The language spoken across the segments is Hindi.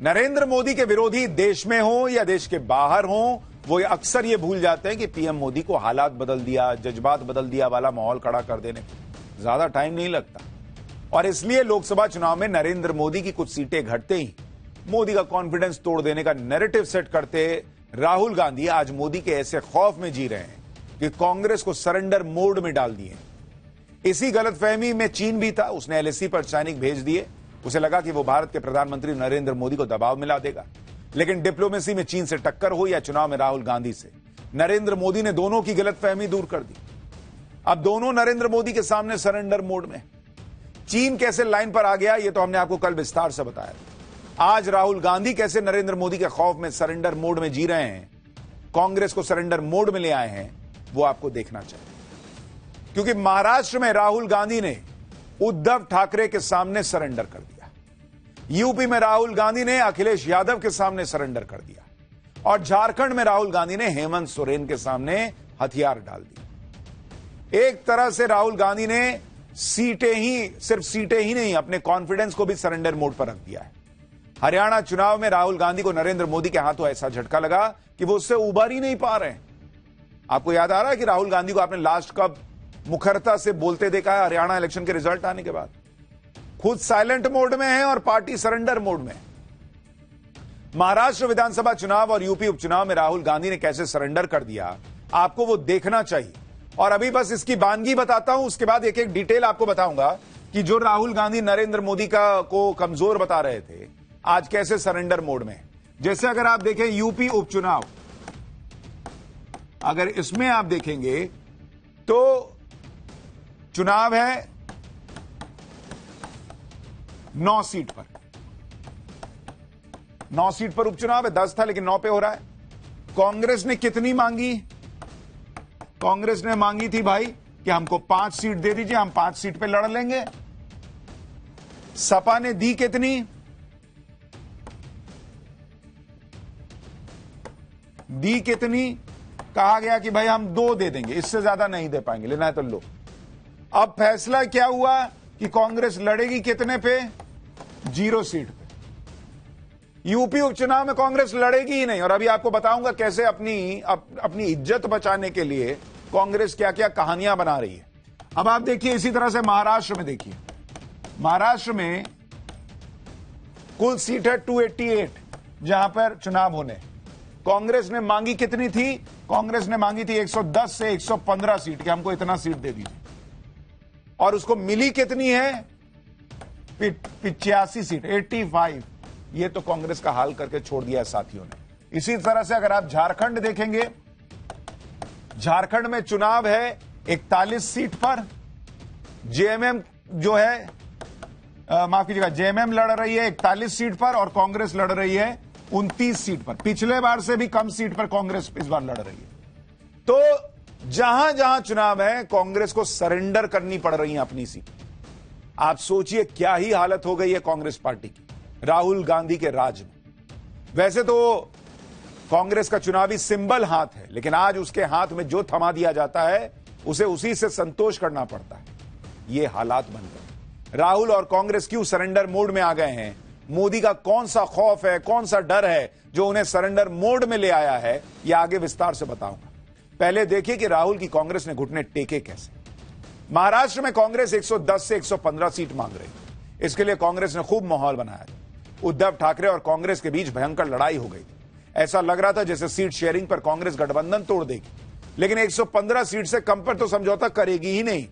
नरेंद्र मोदी के विरोधी देश में हो या देश के बाहर हो, वो अक्सर ये भूल जाते हैं कि पीएम मोदी को हालात बदल दिया, जज्बात बदल दिया वाला माहौल खड़ा कर देने में ज्यादा टाइम नहीं लगता। और इसलिए लोकसभा चुनाव में नरेंद्र मोदी की कुछ सीटें घटते ही मोदी का कॉन्फिडेंस तोड़ देने का नैरेटिव सेट करते राहुल गांधी आज मोदी के ऐसे खौफ में जी रहे हैं कि कांग्रेस को सरेंडर मोड में डाल दिए। इसी गलतफहमी में चीन भी था, उसने एलएसी पर सैनिक भेज दिए। उसे लगा कि वो भारत के प्रधानमंत्री नरेंद्र मोदी को दबाव मिला देगा, लेकिन डिप्लोमेसी में चीन से टक्कर हो या चुनाव में राहुल गांधी से, नरेंद्र मोदी ने दोनों की गलतफहमी दूर कर दी। अब दोनों नरेंद्र मोदी के सामने सरेंडर मोड में। चीन कैसे लाइन पर आ गया, ये तो हमने आपको कल विस्तार से बताया। आज राहुल गांधी कैसे नरेंद्र मोदी के खौफ में सरेंडर मोड में जी रहे हैं, कांग्रेस को सरेंडर मोड में ले आए हैं, वो आपको देखना चाहिए। क्योंकि महाराष्ट्र में राहुल गांधी ने उद्धव ठाकरे के सामने सरेंडर कर दिया, यूपी में राहुल गांधी ने अखिलेश यादव के सामने सरेंडर कर दिया, और झारखंड में राहुल गांधी ने हेमंत सोरेन के सामने हथियार डाल दिए। एक तरह से राहुल गांधी ने सिर्फ सीटें ही नहीं, अपने कॉन्फिडेंस को भी सरेंडर मोड पर रख दिया है। हरियाणा चुनाव में राहुल गांधी को नरेंद्र मोदी के हाथों ऐसा झटका लगा कि वो उससे उबर ही नहीं पा रहे हैं। आपको याद आ रहा है कि राहुल गांधी को आपने लास्ट कब मुखरता से बोलते देखा है? हरियाणा इलेक्शन के रिजल्ट आने के बाद खुद साइलेंट मोड में है और पार्टी सरेंडर मोड में। महाराष्ट्र विधानसभा चुनाव और यूपी उपचुनाव में राहुल गांधी ने कैसे सरेंडर कर दिया, आपको वो देखना चाहिए। और अभी बस इसकी वानगी बताता हूं, उसके बाद एक एक डिटेल आपको बताऊंगा कि जो राहुल गांधी नरेंद्र मोदी को कमजोर बता रहे थे, आज कैसे सरेंडर मोड में। जैसे अगर आप देखें यूपी उपचुनाव, अगर इसमें आप देखेंगे तो चुनाव है 9 सीट पर, 9 सीट पर उपचुनाव है। 10 था लेकिन 9 पे हो रहा है। कांग्रेस ने कितनी मांगी? कांग्रेस ने मांगी थी भाई कि हमको 5 सीट दे दीजिए, हम 5 सीट पे लड़ लेंगे। सपा ने दी कितनी? दी कितनी? कहा गया कि भाई हम 2 दे देंगे, इससे ज्यादा नहीं दे पाएंगे, लेना है तो लो। अब फैसला क्या हुआ कि कांग्रेस लड़ेगी कितने पे? 0 सीट पे। यूपी उपचुनाव में कांग्रेस लड़ेगी ही नहीं। और अभी आपको बताऊंगा कैसे अपनी इज्जत बचाने के लिए कांग्रेस क्या क्या कहानियां बना रही है। अब आप देखिए, इसी तरह से महाराष्ट्र में देखिए, महाराष्ट्र में कुल सीट है 288 जहां पर चुनाव होने। कांग्रेस ने मांगी कितनी थी? कांग्रेस ने मांगी थी 110 से 115 सीट के, हमको इतना सीट दे दीजिए। और उसको मिली कितनी है? 85 सीट, 85। ये तो कांग्रेस का हाल करके छोड़ दिया है साथियों ने। इसी तरह से अगर आप झारखंड देखेंगे, झारखंड में चुनाव है 41 सीट पर। जेएमएम जो है, माफ कीजिएगा, जेएमएम लड़ रही है 41 सीट पर और कांग्रेस लड़ रही है 29 सीट पर। पिछले बार से भी कम सीट पर कांग्रेस इस बार लड़ रही है। तो जहां जहां चुनाव है, कांग्रेस को सरेंडर करनी पड़ रही है अपनी सीट। आप सोचिए क्या ही हालत हो गई है कांग्रेस पार्टी की राहुल गांधी के राज में। वैसे तो कांग्रेस का चुनावी सिंबल हाथ है, लेकिन आज उसके हाथ में जो थमा दिया जाता है उसे उसी से संतोष करना पड़ता है। ये हालात बन गए। राहुल और कांग्रेस क्यों सरेंडर मोड में आ गए हैं? मोदी का कौन सा खौफ है, कौन सा डर है जो उन्हें सरेंडर मोड में ले आया है, यह आगे विस्तार से बताऊंगा। पहले देखिए कि राहुल की कांग्रेस ने घुटने टेके कैसे। महाराष्ट्र में कांग्रेस 110 से 115 सीट मांग रही है। इसके लिए कांग्रेस ने खूब माहौल बनाया था। उद्धव ठाकरे और कांग्रेस के बीच भयंकर लड़ाई हो गई थी। ऐसा लग रहा था जैसे सीट शेयरिंग पर कांग्रेस गठबंधन तोड़ देगी, लेकिन 115 सीट से कम पर तो समझौता करेगी ही नहीं।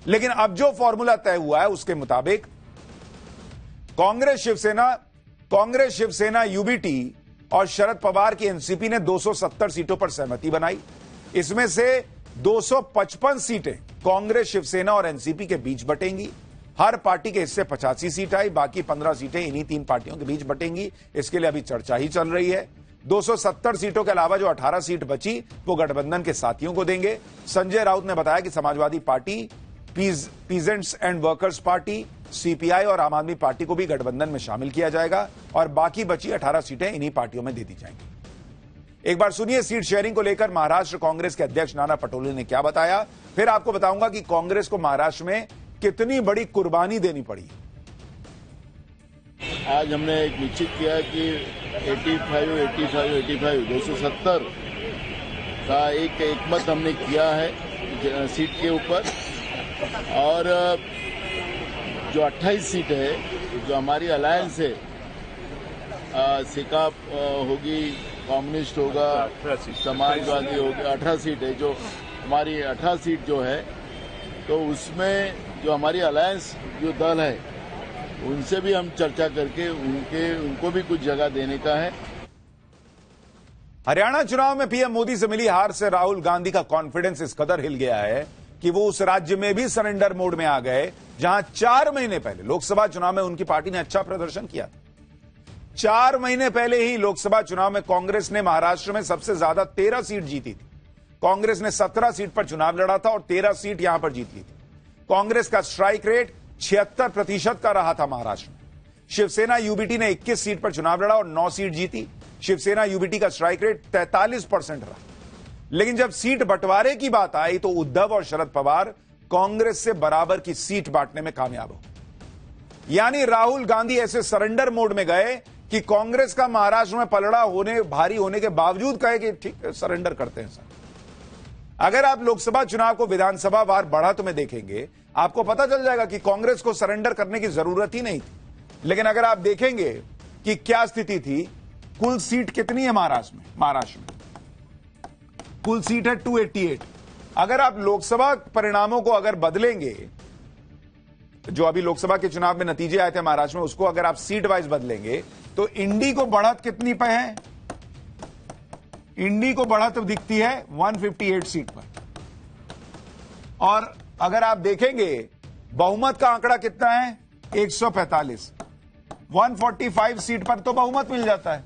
लेकिन अब जो फॉर्मूला तय हुआ है उसके मुताबिक कांग्रेस शिवसेना यूबीटी और शरद पवार की एनसीपी ने 270 सीटों पर सहमति बनाई। इसमें से 255 सीटें कांग्रेस, शिवसेना और एनसीपी के बीच बटेंगी। हर पार्टी के हिस्से 85 सीट आई, बाकी 15 सीटें इन्हीं 3 पार्टियों के बीच बटेंगी। इसके लिए अभी चर्चा ही चल रही है। 270 सीटों के अलावा जो 18 सीट बची वो गठबंधन के साथियों को देंगे। संजय राउत ने बताया कि Samajwadi party, peasants and workers party, CPI और आम आदमी पार्टी को भी गठबंधन में शामिल किया जाएगा और बाकी बची 18 सीटें इन्हीं पार्टियों में दे दी जाएंगी। एक बार सुनिए सीट शेयरिंग को लेकर महाराष्ट्र कांग्रेस के अध्यक्ष नाना पटोले ने क्या बताया, फिर आपको बताऊंगा कि कांग्रेस को महाराष्ट्र में कितनी बड़ी कुर्बानी देनी पड़ी। आज हमने एक निश्चित किया कि 270 का एक मत हमने किया है सीट के ऊपर, और जो 28 सीट है जो हमारी अलायंस है, सिकाप होगी, कम्युनिस्ट होगा, समाजवादी होगा, 18 सीट है जो हमारी 18 सीट जो है, तो उसमें जो हमारी अलायंस जो दल है उनसे भी हम चर्चा करके उनको भी कुछ जगह देने का है। हरियाणा चुनाव में पीएम मोदी से मिली हार से राहुल गांधी का कॉन्फिडेंस इस कदर हिल गया है कि वो उस राज्य में भी सरेंडर मोड में आ गए जहां 4 महीने पहले लोकसभा चुनाव में उनकी पार्टी ने अच्छा प्रदर्शन किया था। 4 महीने पहले ही लोकसभा चुनाव में कांग्रेस ने महाराष्ट्र में सबसे ज्यादा 13 सीट जीती थी। कांग्रेस ने 17 सीट पर चुनाव लड़ा था और 13 सीट यहां पर जीत ली थी। कांग्रेस का स्ट्राइक रेट 76% का रहा था महाराष्ट्र में। शिवसेना यूबीटी ने 21 सीट पर चुनाव लड़ा और 9 सीट जीती। शिवसेना यूबीटी का स्ट्राइक रेट 43% रहा। लेकिन जब सीट बंटवारे की बात आई तो उद्धव और शरद पवार कांग्रेस से बराबर की सीट बांटने में कामयाब हो। यानी राहुल गांधी ऐसे सरेंडर मोड में गए कि कांग्रेस का महाराष्ट्र में पलड़ा भारी होने के बावजूद कहे कि ठीक सरेंडर करते हैं सर। अगर आप लोकसभा चुनाव को विधानसभा वार बढ़त में देखेंगे, आपको पता चल जाएगा कि कांग्रेस को सरेंडर करने की जरूरत ही नहीं थी। लेकिन अगर आप देखेंगे कि क्या स्थिति थी, कुल सीट कितनी है महाराष्ट्र में कुल सीट है 288। अगर आप लोकसभा परिणामों को अगर बदलेंगे, जो अभी लोकसभा के चुनाव में नतीजे आए थे महाराष्ट्र में, उसको अगर आप सीट वाइज बदलेंगे तो इंडी को बढ़त कितनी पे है? इंडी को बढ़त दिखती है 158 सीट पर। और अगर आप देखेंगे बहुमत का आंकड़ा कितना है? 145। 145 सीट पर तो बहुमत मिल जाता है।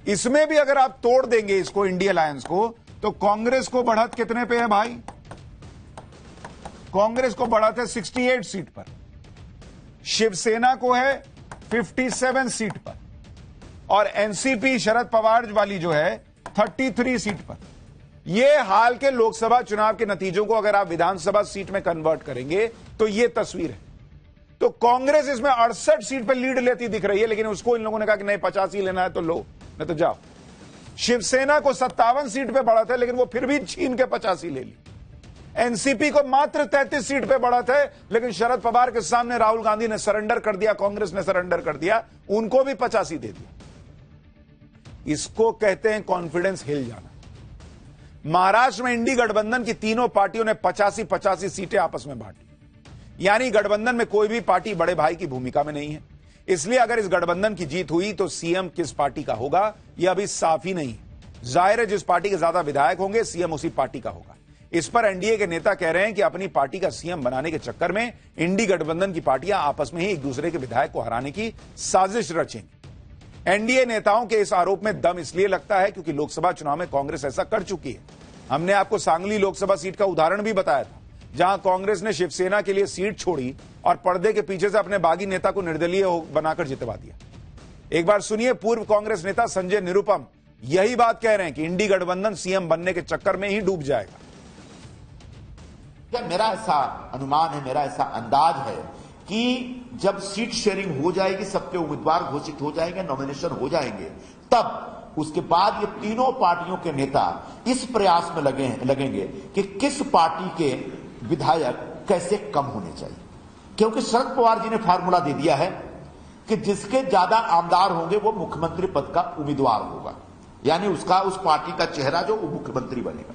इसमें भी अगर आप तोड़ देंगे इसको, इंडी अलायंस को, तो कांग्रेस को बढ़त कितने पे है भाई? कांग्रेस को बढ़त है 68 सीट पर। शिवसेना को है 57 सीट पर और एनसीपी शरद पवार वाली जो है 33 सीट पर। यह हाल के लोकसभा चुनाव के नतीजों को अगर आप विधानसभा सीट में कन्वर्ट करेंगे तो यह तस्वीर है। तो कांग्रेस इसमें 68 सीट पर लीड लेती दिख रही है, लेकिन उसको इन लोगों ने कहा कि नहीं 85 लेना है तो लो, नहीं तो जाओ। शिवसेना को 57 सीट पे बढ़त है, लेकिन वो फिर भी छीन के 85 ले ली। एनसीपी को मात्र 33 सीट पे बढ़त है, लेकिन शरद पवार के सामने राहुल गांधी ने सरेंडर कर दिया, कांग्रेस ने सरेंडर कर दिया, उनको भी 85 दे दिया। इसको कहते हैं कॉन्फिडेंस हिल जाना। महाराष्ट्र में इंडी गठबंधन की तीनों पार्टियों ने 85-85 सीटें आपस में बांटी। यानी गठबंधन में कोई भी पार्टी बड़े भाई की भूमिका में नहीं है। इसलिए अगर इस गठबंधन की जीत हुई तो सीएम किस पार्टी का होगा यह अभी साफ ही नहीं। जाहिर है जिस पार्टी के ज्यादा विधायक होंगे सीएम उसी पार्टी का होगा। इस पर एनडीए के नेता कह रहे हैं कि अपनी पार्टी का सीएम बनाने के चक्कर में इंडी गठबंधन की पार्टियां आपस में ही एक दूसरे के विधायक को हराने की साजिश रचेंगी। एनडीए नेताओं के इस आरोप में दम इसलिए लगता है क्योंकि लोकसभा चुनाव में कांग्रेस ऐसा कर चुकी है। हमने आपको सांगली लोकसभा सीट का उदाहरण भी बताया था, जहां कांग्रेस ने शिवसेना के लिए सीट छोड़ी और पर्दे के पीछे से अपने बागी नेता को निर्दलीय बनाकर जितवा दिया। एक बार सुनिए, पूर्व कांग्रेस नेता संजय निरुपम यही बात कह रहे हैं कि इंडी गठबंधन सीएम बनने के चक्कर में ही डूब जाएगा। मेरा ऐसा अनुमान है, मेरा ऐसा अंदाज है कि जब सीट शेयरिंग हो जाएगी, सबके उम्मीदवार घोषित हो जाएंगे, नॉमिनेशन हो जाएंगे, तब उसके बाद ये तीनों पार्टियों के नेता इस प्रयास में लगेंगे कि किस पार्टी के विधायक कैसे कम होने चाहिए। क्योंकि शरद पवार जी ने फार्मूला दे दिया है कि जिसके ज्यादा आमदार होंगे वो मुख्यमंत्री पद का उम्मीदवार होगा, यानी उसका उस पार्टी का चेहरा जो वो मुख्यमंत्री बनेगा।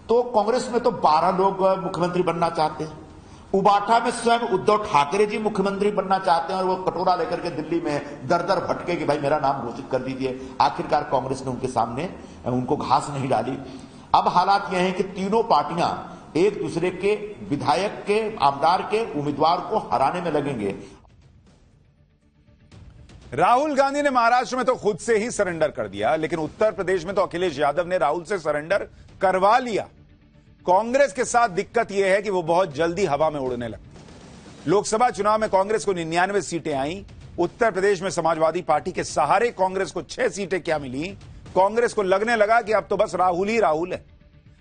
तो कांग्रेस में तो 12 लोग मुख्यमंत्री बनना चाहते हैं। उबाटा में स्वयं उद्धव ठाकरे जी मुख्यमंत्री बनना चाहते हैं और वो कटोरा लेकर के दिल्ली में दर दर भटके कि भाई मेरा नाम घोषित कर दीजिए। आखिरकार कांग्रेस ने उनके सामने उनको घास नहीं डाली। अब हालात यह है कि तीनों पार्टियां एक दूसरे के विधायक के, आमदार के उम्मीदवार को हराने में लगेंगे। राहुल गांधी ने महाराष्ट्र में तो खुद से ही सरेंडर कर दिया, लेकिन उत्तर प्रदेश में तो अखिलेश यादव ने राहुल से सरेंडर करवा लिया। कांग्रेस के साथ दिक्कत यह है कि वो बहुत जल्दी हवा में उड़ने लगती। लोकसभा चुनाव में कांग्रेस को 99 सीटें आई। उत्तर प्रदेश में समाजवादी पार्टी के सहारे कांग्रेस को 6 सीटें क्या मिली। कांग्रेस को लगने लगा कि अब तो बस राहुल ही राहुल है।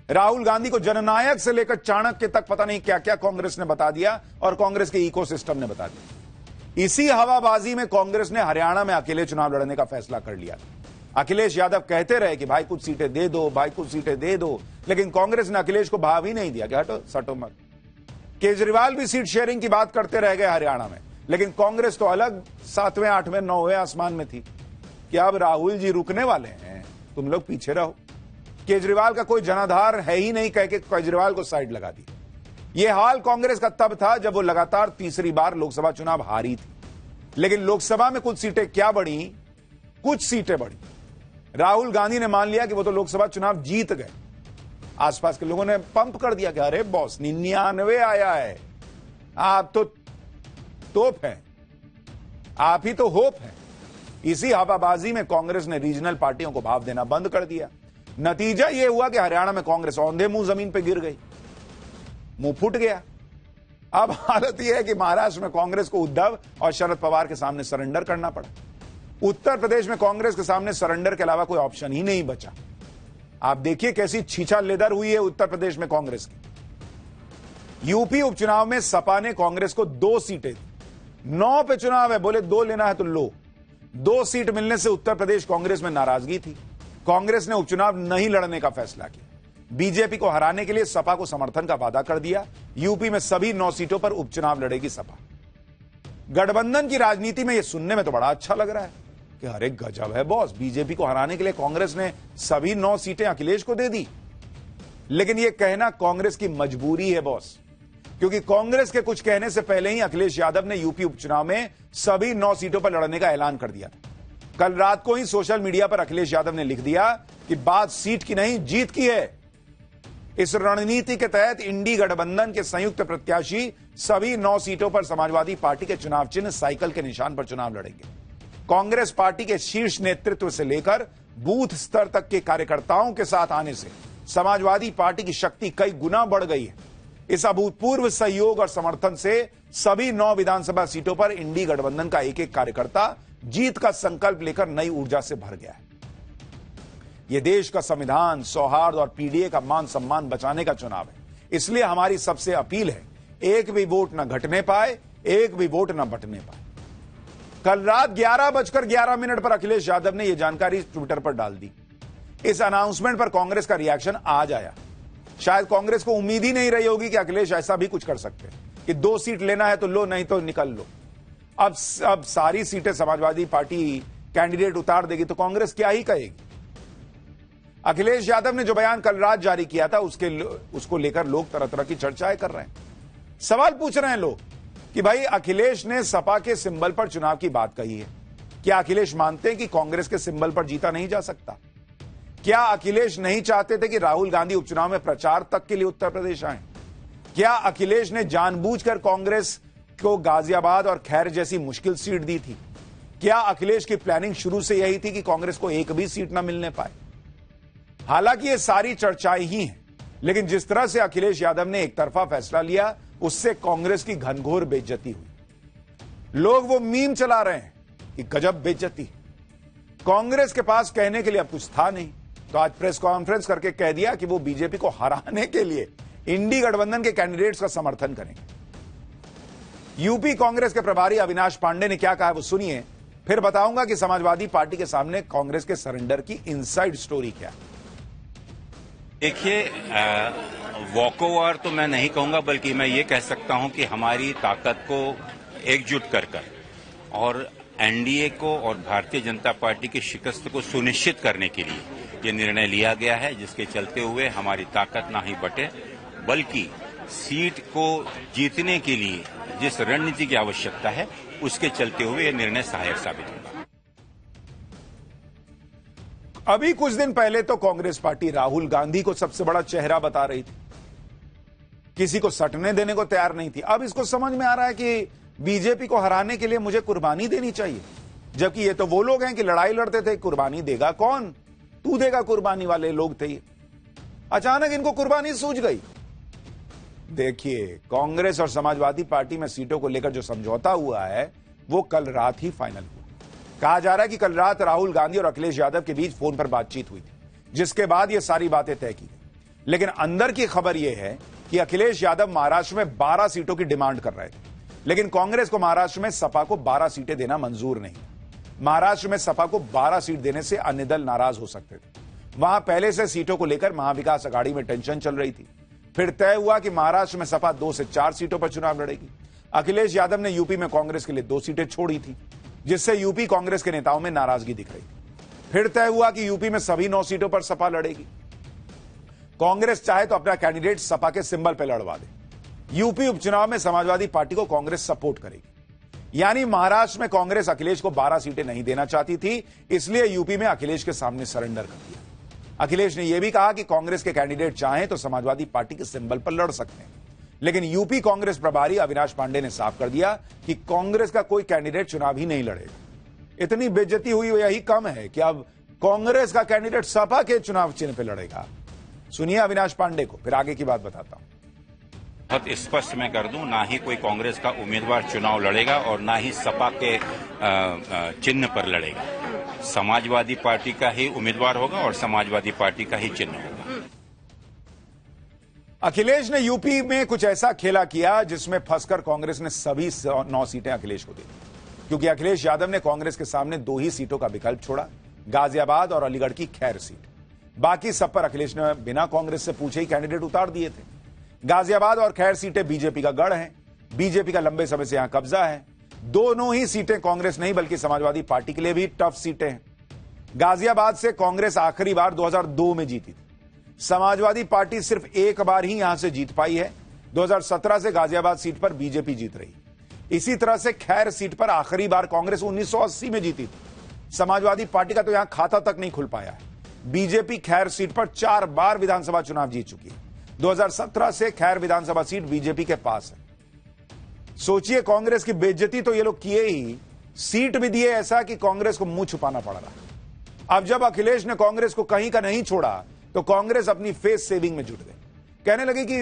राहुल गांधी को जननायक से लेकर चाणक्य तक पता नहीं क्या क्या कांग्रेस ने बता दिया और कांग्रेस के इकोसिस्टम ने बता दिया। इसी हवाबाजी में कांग्रेस ने हरियाणा में अकेले चुनाव लड़ने का फैसला कर लिया। अखिलेश यादव कहते रहे कि भाई कुछ सीटें दे दो, भाई कुछ सीटें दे दो, लेकिन कांग्रेस ने अखिलेश को भाव ही नहीं दिया कि हटो सटो मत। केजरीवाल भी सीट शेयरिंग की बात करते रह गए हरियाणा में, लेकिन कांग्रेस तो अलग 7वें 8वें 9वें आसमान में थी कि अब राहुल जी रुकने वाले हैं, तुम लोग पीछे रहो। केजरीवाल का कोई जनाधार है ही नहीं कह के केजरीवाल को साइड लगा दी। यह हाल कांग्रेस का तब था जब वो लगातार तीसरी बार लोकसभा चुनाव हारी थी, लेकिन लोकसभा में कुछ सीटें क्या बढ़ी, कुछ सीटें बढ़ी। राहुल गांधी ने मान लिया कि वो तो लोकसभा चुनाव जीत गए। आसपास के लोगों ने पंप कर दिया कि अरे बॉस 99 आया है, आप तो तोप हैं, आप ही तो होप हैं। इसी हवाबाजी में कांग्रेस ने रीजनल पार्टियों को भाव देना बंद कर दिया। नतीजा यह हुआ कि हरियाणा में कांग्रेस औंधे मुंह जमीन पर गिर गई, मुंह फूट गया। अब हालत यह है कि महाराष्ट्र में कांग्रेस को उद्धव और शरद पवार के सामने सरेंडर करना पड़ा। उत्तर प्रदेश में कांग्रेस के सामने सरेंडर के अलावा कोई ऑप्शन ही नहीं बचा। आप देखिए कैसी छीछा लेदर हुई है उत्तर प्रदेश में कांग्रेस की। यूपी उपचुनाव में सपा ने कांग्रेस को 2 सीटें दी। 9 पे चुनाव है, बोले 2 लेना है तो लो। 2 सीट मिलने से उत्तर प्रदेश कांग्रेस में नाराजगी थी। कांग्रेस ने उपचुनाव नहीं लड़ने का फैसला किया। बीजेपी को हराने के लिए सपा को समर्थन का वादा कर दिया। यूपी में सभी 9 सीटों पर उपचुनाव लड़ेगी सपा। गठबंधन की राजनीति में यह सुनने में तो बड़ा अच्छा लग रहा है कि अरे गजब है बॉस, बीजेपी को हराने के लिए कांग्रेस ने सभी 9 सीटें अखिलेश को दे दी। लेकिन यह कहना कांग्रेस की मजबूरी है बॉस, क्योंकि कांग्रेस के कुछ कहने से पहले ही अखिलेश यादव ने यूपी उपचुनाव में सभी 9 सीटों पर लड़ने का ऐलान कर दिया था। कल रात को ही सोशल मीडिया पर अखिलेश यादव ने लिख दिया कि बात सीट की नहीं जीत की है। इस रणनीति के तहत इंडी गठबंधन के संयुक्त प्रत्याशी सभी 9 सीटों पर समाजवादी पार्टी के चुनाव चिन्ह साइकिल के निशान पर चुनाव लड़ेंगे। कांग्रेस पार्टी के शीर्ष नेतृत्व से लेकर बूथ स्तर तक के कार्यकर्ताओं के साथ आने से समाजवादी पार्टी की शक्ति कई गुना बढ़ गई है। इस अभूतपूर्व सहयोग और समर्थन से सभी 9 विधानसभा सीटों पर इंडी गठबंधन का एक एक कार्यकर्ता जीत का संकल्प लेकर नई ऊर्जा से भर गया है। यह देश का संविधान, सौहार्द और पीडीए का मान सम्मान बचाने का चुनाव है। इसलिए हमारी सबसे अपील है, एक भी वोट न घटने पाए, एक भी वोट न बटने पाए। कल रात 11:11 पर अखिलेश यादव ने यह जानकारी ट्विटर पर डाल दी। इस अनाउंसमेंट पर कांग्रेस का रिएक्शन आज आया। शायद कांग्रेस को उम्मीद ही नहीं रही होगी कि अखिलेश ऐसा भी कुछ कर सकते हैं कि 2 सीट लेना है तो लो, नहीं तो निकल लो। अब सारी सीटें समाजवादी पार्टी कैंडिडेट उतार देगी तो कांग्रेस क्या ही कहेगी। अखिलेश यादव ने जो बयान कल रात जारी किया था उसको लेकर लोग तरह तरह की चर्चाएं कर रहे हैं। सवाल पूछ रहे हैं लोग कि भाई अखिलेश ने सपा के सिंबल पर चुनाव की बात कही है, क्या अखिलेश मानते हैं कि कांग्रेस के सिंबल पर जीता नहीं जा सकता? क्या अखिलेश नहीं चाहते थे कि राहुल गांधी उपचुनाव में प्रचार तक के लिए उत्तर प्रदेश आए? क्या अखिलेश ने जानबूझकर कांग्रेस को गाजियाबाद और खैर जैसी मुश्किल सीट दी थी? क्या अखिलेश की प्लानिंग शुरू से यही थी कि कांग्रेस को एक भी सीट न मिलने पाए? हालांकि ये सारी चर्चाएं ही हैं, लेकिन जिस तरह से अखिलेश यादव ने एक तरफा फैसला लिया उससे कांग्रेस की घनघोर बेइज्जती हुई। लोग वो मीम चला रहे हैं कि गजब बेइज्जती। कांग्रेस के पास कहने के लिए अब कुछ था नहीं, तो आज प्रेस कॉन्फ्रेंस करके कह दिया कि वो बीजेपी को हराने के लिए इंडी गठबंधन के कैंडिडेट्स का समर्थन करेंगे। यूपी कांग्रेस के प्रभारी अविनाश पांडे ने क्या कहा वो सुनिए, फिर बताऊंगा कि समाजवादी पार्टी के सामने कांग्रेस के सरेंडर की इनसाइड स्टोरी क्या है। देखिए, वॉकओवर तो मैं नहीं कहूंगा, बल्कि मैं ये कह सकता हूं कि हमारी ताकत को एकजुट कर और एनडीए को और भारतीय जनता पार्टी की शिकस्त को सुनिश्चित करने के लिए ये निर्णय लिया गया है, जिसके चलते हुए हमारी ताकत ना ही बटे, बल्कि सीट को जीतने के लिए जिस रणनीति की आवश्यकता है उसके चलते हुए यह निर्णय सहायक साबित होगा। अभी कुछ दिन पहले तो कांग्रेस पार्टी राहुल गांधी को सबसे बड़ा चेहरा बता रही थी, किसी को सटने देने को तैयार नहीं थी। अब इसको समझ में आ रहा है कि बीजेपी को हराने के लिए मुझे कुर्बानी देनी चाहिए, जबकि ये तो वो लोग हैं कि लड़ाई लड़ते थे, कुर्बानी देगा कौन? तू देगा कुर्बानी वाले लोग थे ये। अचानक इनको कुर्बानी सूझ गई। देखिए, कांग्रेस और समाजवादी पार्टी में सीटों को लेकर जो समझौता हुआ है वो कल रात ही फाइनल हुआ। कहा जा रहा है कि कल रात राहुल गांधी और अखिलेश यादव के बीच फोन पर बातचीत हुई थी, जिसके बाद ये सारी बातें तय की गई। लेकिन अंदर की खबर यह है कि अखिलेश यादव महाराष्ट्र में 12 सीटों की डिमांड कर रहे थे, लेकिन कांग्रेस को महाराष्ट्र में सपा को 12 सीटें देना मंजूर नहीं। महाराष्ट्र में सपा को 12 सीट देने से अन्य दल नाराज हो सकते थे। वहां पहले से सीटों को लेकर महाविकास अघाड़ी में टेंशन चल रही थी। फिर तय हुआ कि महाराष्ट्र में सपा 2 से 4 सीटों पर चुनाव लड़ेगी। अखिलेश यादव ने यूपी में कांग्रेस के लिए 2 सीटें छोड़ी थी, जिससे यूपी कांग्रेस के नेताओं में नाराजगी दिख रही थी। फिर तय हुआ कि यूपी में सभी 9 सीटों पर सपा लड़ेगी। कांग्रेस चाहे तो अपना कैंडिडेट सपा के सिंबल पर लड़वा दे। यूपी उपचुनाव में समाजवादी पार्टी को कांग्रेस सपोर्ट करेगी। यानी महाराष्ट्र में कांग्रेस अखिलेश को 12 सीटें नहीं देना चाहती थी, इसलिए यूपी में अखिलेश के सामने सरेंडर कर दिया। अखिलेश ने यह भी कहा कि कांग्रेस के कैंडिडेट चाहें तो समाजवादी पार्टी के सिंबल पर लड़ सकते हैं, लेकिन यूपी कांग्रेस प्रभारी अविनाश पांडे ने साफ कर दिया कि कांग्रेस का कोई कैंडिडेट चुनाव ही नहीं लड़ेगा। इतनी बेइज्जती हुई यही कम है कि अब कांग्रेस का कैंडिडेट सपा के चुनाव चिन्ह पर लड़ेगा। सुनिए अविनाश पांडे को, फिर आगे की बात बताता हूं। बहुत स्पष्ट मैं कर दूं, ना ही कोई कांग्रेस का उम्मीदवार चुनाव लड़ेगा और ना ही सपा के चिन्ह पर लड़ेगा। समाजवादी पार्टी का ही उम्मीदवार होगा और समाजवादी पार्टी का ही चिन्ह होगा। अखिलेश ने यूपी में कुछ ऐसा खेला किया जिसमें फंसकर कांग्रेस ने सभी 9 सीटें अखिलेश को दी, क्योंकि अखिलेश यादव ने कांग्रेस के सामने 2 ही सीटों का विकल्प छोड़ा, गाजियाबाद और अलीगढ़ की खैर सीट। बाकी सब पर अखिलेश ने बिना कांग्रेस से पूछे ही कैंडिडेट उतार दिए थे। गाजियाबाद और खैर सीटें बीजेपी का गढ़ हैं, बीजेपी का लंबे समय से यहां कब्जा है। दोनों ही सीटें कांग्रेस नहीं बल्कि समाजवादी पार्टी के लिए भी टफ सीटें हैं। गाजियाबाद से कांग्रेस आखिरी बार 2002 में जीती थी। समाजवादी पार्टी सिर्फ एक बार ही यहां से जीत पाई है। 2017 से गाजियाबाद सीट पर बीजेपी जीत रही। इसी तरह से खैर सीट पर आखिरी बार कांग्रेस 1980 में जीती थी। समाजवादी पार्टी का तो यहां खाता तक नहीं खुल पाया है। बीजेपी खैर सीट पर 4 बार विधानसभा चुनाव जीत चुकी है। 2017 से खैर विधानसभा सीट बीजेपी के पास है। सोचिए, कांग्रेस की बेइज्जती तो ये लोग किए ही, सीट भी दिए ऐसा कि कांग्रेस को मुंह छुपाना पड़ रहा। अब जब अखिलेश ने कांग्रेस को कहीं का नहीं छोड़ा तो कांग्रेस अपनी फेस सेविंग में जुट गई। कहने लगी कि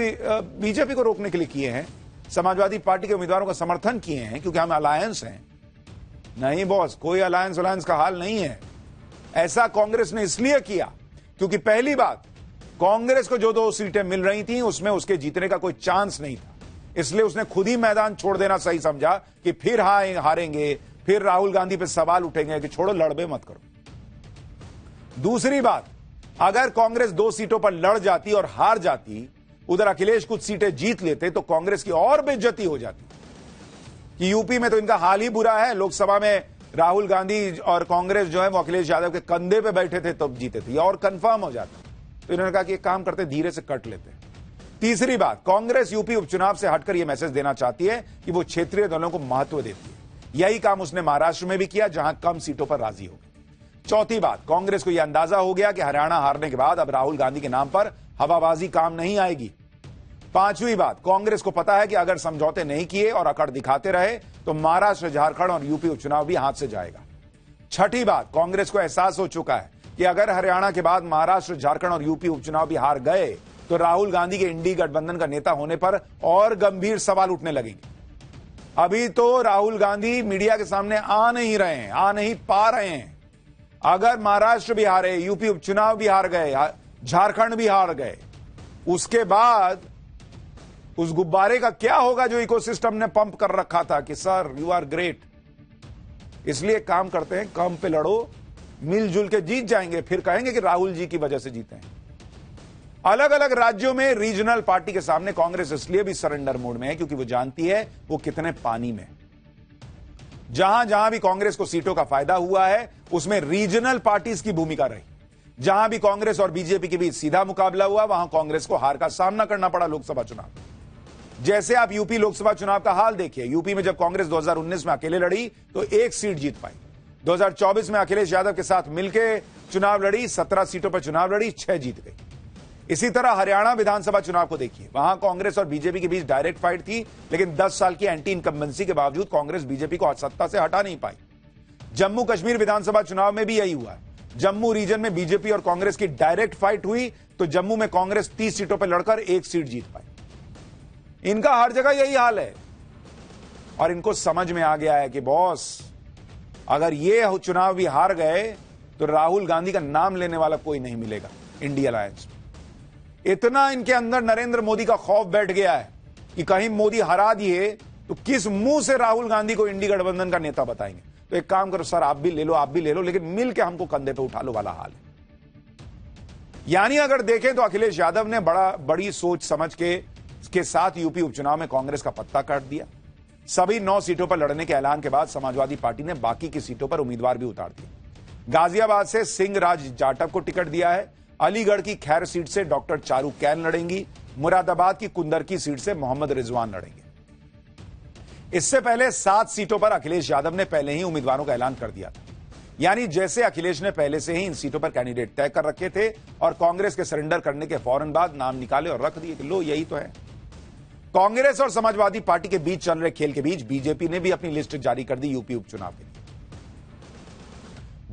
बीजेपी को रोकने के लिए किए हैं, समाजवादी पार्टी के उम्मीदवारों का समर्थन किए हैं क्योंकि हम अलायंस हैं। नहीं बॉस, कोई अलायंस का हाल नहीं है। ऐसा कांग्रेस ने इसलिए किया क्योंकि पहली बात, कांग्रेस को जो 2 सीटें मिल रही थी उसमें उसके जीतने का कोई चांस नहीं था, इसलिए उसने खुद ही मैदान छोड़ देना सही समझा कि फिर हारेंगे, फिर राहुल गांधी पे सवाल उठेंगे कि छोड़ो, लड़बे मत करो। दूसरी बात, अगर कांग्रेस 2 सीटों पर लड़ जाती और हार जाती, उधर अखिलेश कुछ सीटें जीत लेते तो कांग्रेस की और बेइज्जती हो जाती कि यूपी में तो इनका हाल ही बुरा है। लोकसभा में राहुल गांधी और कांग्रेस जो है वो अखिलेश यादव के कंधे पे बैठे थे तब जीते थे, और कंफर्म हो जाता। तो इन्होंने कहा कि एक काम करते, धीरे से कट लेते। तीसरी बात, कांग्रेस यूपी उपचुनाव से हटकर यह मैसेज देना चाहती है कि वो क्षेत्रीय दलों को महत्व देती है। यही काम उसने महाराष्ट्र में भी किया, जहां कम सीटों पर राजी हो गई। चौथी बात, कांग्रेस को यह अंदाजा हो गया कि हरियाणा हारने के बाद अब राहुल गांधी के नाम पर हवाबाजी काम नहीं आएगी। पांचवी बात, कांग्रेस को पता है कि अगर समझौते नहीं किए और अकड़ दिखाते रहे तो महाराष्ट्र, झारखंड और यूपी उपचुनाव भी हाथ से जाएगा। छठी बात, कांग्रेस को एहसास हो चुका है कि अगर हरियाणा के बाद महाराष्ट्र, झारखंड और यूपी उपचुनाव भी हार गए तो राहुल गांधी के इंडी गठबंधन का नेता होने पर और गंभीर सवाल उठने लगेंगे। अभी तो राहुल गांधी मीडिया के सामने आ नहीं रहे हैं, आ नहीं पा रहे हैं। अगर महाराष्ट्र भी हारे, यूपी उपचुनाव भी हार गए, झारखंड भी हार गए, उसके बाद उस गुब्बारे का क्या होगा जो इकोसिस्टम ने पंप कर रखा था कि सर यू आर ग्रेट। इसलिए काम करते हैं, कम पे लड़ो, मिलजुल के जीत जाएंगे, फिर कहेंगे कि राहुल जी की वजह से जीते हैं। अलग अलग राज्यों में रीजनल पार्टी के सामने कांग्रेस इसलिए भी सरेंडर मोड में है क्योंकि वो जानती है वो कितने पानी में। जहां जहां भी कांग्रेस को सीटों का फायदा हुआ है उसमें रीजनल पार्टीज की भूमिका रही। जहां भी कांग्रेस और बीजेपी के बीच सीधा मुकाबला हुआ वहां कांग्रेस को हार का सामना करना पड़ा लोकसभा चुनाव। जैसे आप यूपी लोकसभा चुनाव का हाल देखिए। यूपी में जब कांग्रेस 2019 में अकेले लड़ी तो 1 सीट जीत पाई। 2024 में अखिलेश यादव के साथ मिलकर चुनाव लड़ी, 17 सीटों पर चुनाव लड़ी, 6 जीत गई। इसी तरह हरियाणा विधानसभा चुनाव को देखिए, वहां कांग्रेस और बीजेपी के बीच डायरेक्ट फाइट थी, लेकिन 10 साल की एंटी इनकम्बेंसी के बावजूद कांग्रेस बीजेपी को सत्ता से हटा नहीं पाई। जम्मू कश्मीर विधानसभा चुनाव में भी यही हुआ। जम्मू रीजन में बीजेपी और कांग्रेस की डायरेक्ट फाइट हुई तो जम्मू में कांग्रेस 30 सीटों पर लड़कर 1 सीट जीत पाई। इनका हर जगह यही हाल है और इनको समझ में आ गया है कि बॉस अगर ये चुनाव भी हार गए तो राहुल गांधी का नाम लेने वाला कोई नहीं मिलेगा इंडिया अलायंस में। इतना इनके अंदर नरेंद्र मोदी का खौफ बैठ गया है कि कहीं मोदी हरा दिए तो किस मुंह से राहुल गांधी को इंडी गठबंधन का नेता बताएंगे? तो एक काम करो सर, आप भी ले लो, आप भी ले लो, लेकिन मिल के हमको कंधे पे उठा लो वाला हाल है। यानी अगर देखें तो अखिलेश यादव ने बड़ी सोच समझ के साथ यूपी उपचुनाव में कांग्रेस का पत्ता काट दिया। सभी 9 सीटों पर लड़ने के ऐलान के बाद समाजवादी पार्टी ने बाकी की सीटों पर उम्मीदवार भी उतार दिए। गाजियाबाद से सिंह राज जाटव को टिकट दिया है। अलीगढ़ की खैर सीट से डॉक्टर चारू कैन लड़ेंगी। मुरादाबाद की कुंदरकी सीट से मोहम्मद रिजवान लड़ेंगे। इससे पहले 7 सीटों पर अखिलेश यादव ने पहले ही उम्मीदवारों का ऐलान कर दिया था। यानी जैसे अखिलेश ने पहले से ही इन सीटों पर कैंडिडेट तय कर रखे थे और कांग्रेस के सरेंडर करने के फौरन बाद नाम निकाले और रख दिए कि लो यही तो है। कांग्रेस और समाजवादी पार्टी के बीच चल रहे खेल के बीच बीजेपी ने भी अपनी लिस्ट जारी कर दी यूपी उपचुनाव के लिए।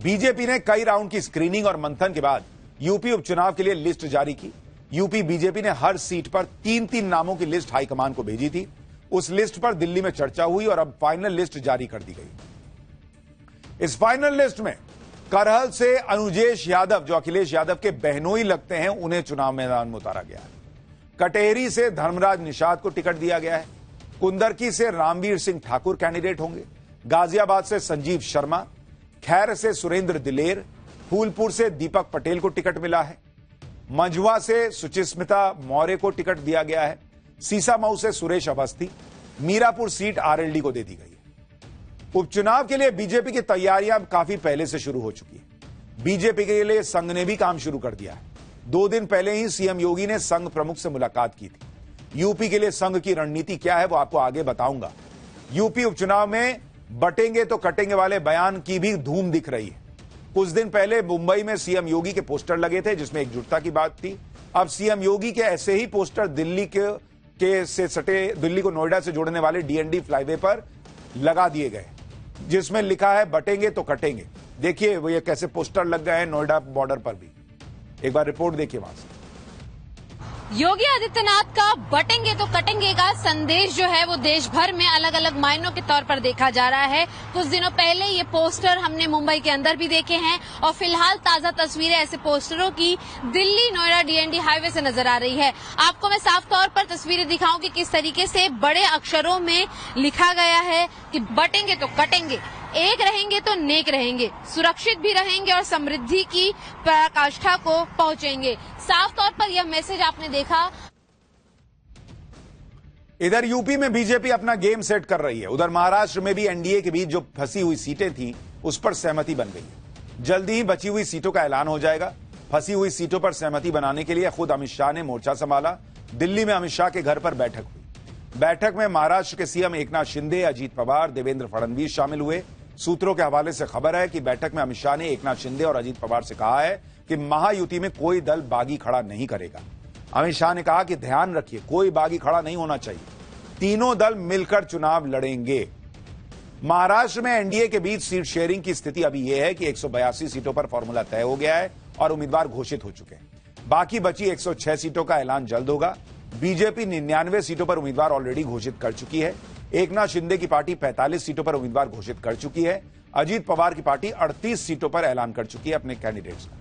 बीजेपी ने कई राउंड की स्क्रीनिंग और मंथन के बाद यूपी उपचुनाव के लिए लिस्ट जारी की। यूपी बीजेपी ने हर सीट पर 3-3 नामों की लिस्ट हाईकमान को भेजी थी। उस लिस्ट पर दिल्ली में चर्चा हुई और अब फाइनल लिस्ट जारी कर दी गई। इस फाइनल लिस्ट में करहल से अनुजेश यादव, जो अखिलेश यादव के बहनोई लगते हैं, उन्हें चुनाव मैदान में उतारा गया है। कटेहरी से धर्मराज निषाद को टिकट दिया गया है। कुंदरकी से रामवीर सिंह ठाकुर कैंडिडेट होंगे। गाजियाबाद से संजीव शर्मा, खैर से सुरेंद्र दिलेर, फूलपुर से दीपक पटेल को टिकट मिला है। मंझवा से सुचिस्मिता मौर्य को टिकट दिया गया है। सीसामऊ से सुरेश अवस्थी, मीरापुर सीट आरएलडी को दे दी गई है। उपचुनाव के लिए बीजेपी की तैयारियां काफी पहले से शुरू हो चुकी है। बीजेपी के लिए संघ ने भी काम शुरू कर दिया है। 2 दिन पहले ही सीएम योगी ने संघ प्रमुख से मुलाकात की थी। यूपी के लिए संघ की रणनीति क्या है वो आपको आगे बताऊंगा। यूपी उपचुनाव में बटेंगे तो कटेंगे वाले बयान की भी धूम दिख रही है। कुछ दिन पहले मुंबई में सीएम योगी के पोस्टर लगे थे जिसमें एकजुटता की बात थी। अब सीएम योगी के ऐसे ही पोस्टर दिल्ली को नोएडा से जोड़ने वाले डीएनडी फ्लाईवे पर लगा दिए गए, जिसमें लिखा है बटेंगे तो कटेंगे। देखिए वो ये कैसे पोस्टर लग गए हैं नोएडा बॉर्डर पर भी। एक बार रिपोर्ट देखिए वहां से। योगी आदित्यनाथ का बटेंगे तो कटेंगे का संदेश जो है वो देश भर में अलग अलग मायनों के तौर पर देखा जा रहा है। कुछ दिनों पहले ये पोस्टर हमने मुंबई के अंदर भी देखे हैं और फिलहाल ताजा तस्वीरें ऐसे पोस्टरों की दिल्ली नोएडा डीएनडी हाईवे से नजर आ रही है। आपको मैं साफ तौर पर तस्वीरें दिखाऊं कि किस तरीके से बड़े अक्षरों में लिखा गया है कि बटेंगे तो कटेंगे, एक रहेंगे तो नेक रहेंगे, सुरक्षित भी रहेंगे और समृद्धि की पराकाष्ठा को पहुंचेंगे। साफ तौर पर यह मैसेज आपने देखा। इधर यूपी में बीजेपी अपना गेम सेट कर रही है। उधर महाराष्ट्र में भी एनडीए के बीच जो फंसी हुई सीटें थी उस पर सहमति बन गई है। जल्दी ही बची हुई सीटों का ऐलान हो जाएगा। फंसी हुई सीटों पर सहमति बनाने के लिए खुद अमित शाह ने मोर्चा संभाला। दिल्ली में अमित शाह के घर पर बैठक हुई। बैठक में महाराष्ट्र के सीएम एकनाथ शिंदे, अजीत पवार, देवेंद्र फडणवीस शामिल हुए। सूत्रों के हवाले से खबर है कि बैठक में अमित शाह ने एकनाथ शिंदे और अजीत पवार से कहा है कि महायुति में कोई दल बागी खड़ा नहीं करेगा। अमित शाह ने कहा कि ध्यान रखिए, कोई बागी खड़ा नहीं होना चाहिए, तीनों दल मिलकर चुनाव लड़ेंगे। महाराष्ट्र में एनडीए के बीच सीट शेयरिंग की स्थिति अभी यह है कि 182 सीटों पर फॉर्मूला तय हो गया है और उम्मीदवार घोषित हो चुके हैं। बाकी बची 106 सीटों का ऐलान जल्द होगा। बीजेपी 99 सीटों पर उम्मीदवार ऑलरेडी घोषित कर चुकी है। एकनाथ शिंदे की पार्टी 45 सीटों पर उम्मीदवार घोषित कर चुकी है। अजीत पवार की पार्टी 38 सीटों पर ऐलान कर चुकी है अपने कैंडिडेट्स का।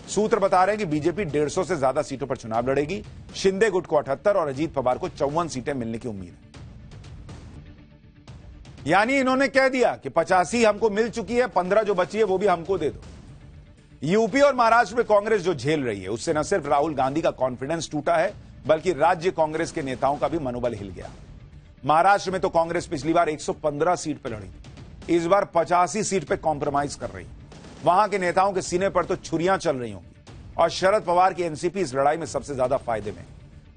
सूत्र बता रहे हैं कि बीजेपी 150 से ज्यादा सीटों पर चुनाव लड़ेगी। शिंदे गुट को 78 और अजीत पवार को 54 सीटें मिलने की उम्मीद है। यानी इन्होंने कह दिया कि 85 हमको मिल चुकी है, 15 जो बची है वो भी हमको दे दो। यूपी और महाराष्ट्र में कांग्रेस जो झेल रही है उससे न सिर्फ राहुल गांधी का कॉन्फिडेंस टूटा है बल्कि राज्य कांग्रेस के नेताओं का भी मनोबल हिल गया। महाराष्ट्र में तो कांग्रेस पिछली बार 115 सीट पर लड़ी, इस बार 85 सीट पर कॉम्प्रोमाइज कर रही। वहां के नेताओं के सीने पर तो छुरियां चल रही होंगी और शरद पवार की एनसीपी इस लड़ाई में सबसे ज्यादा फायदे में।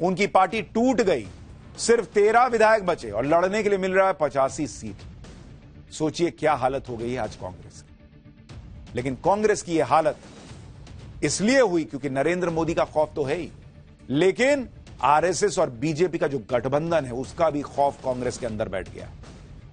उनकी पार्टी टूट गई, सिर्फ 13 विधायक बचे और लड़ने के लिए मिल रहा है 85 सीट। सोचिए क्या हालत हो गई है आज कांग्रेस की। लेकिन कांग्रेस की यह हालत इसलिए हुई क्योंकि नरेंद्र मोदी का खौफ तो है ही, लेकिन आरएसएस और बीजेपी का जो गठबंधन है उसका भी खौफ कांग्रेस के अंदर बैठ गया।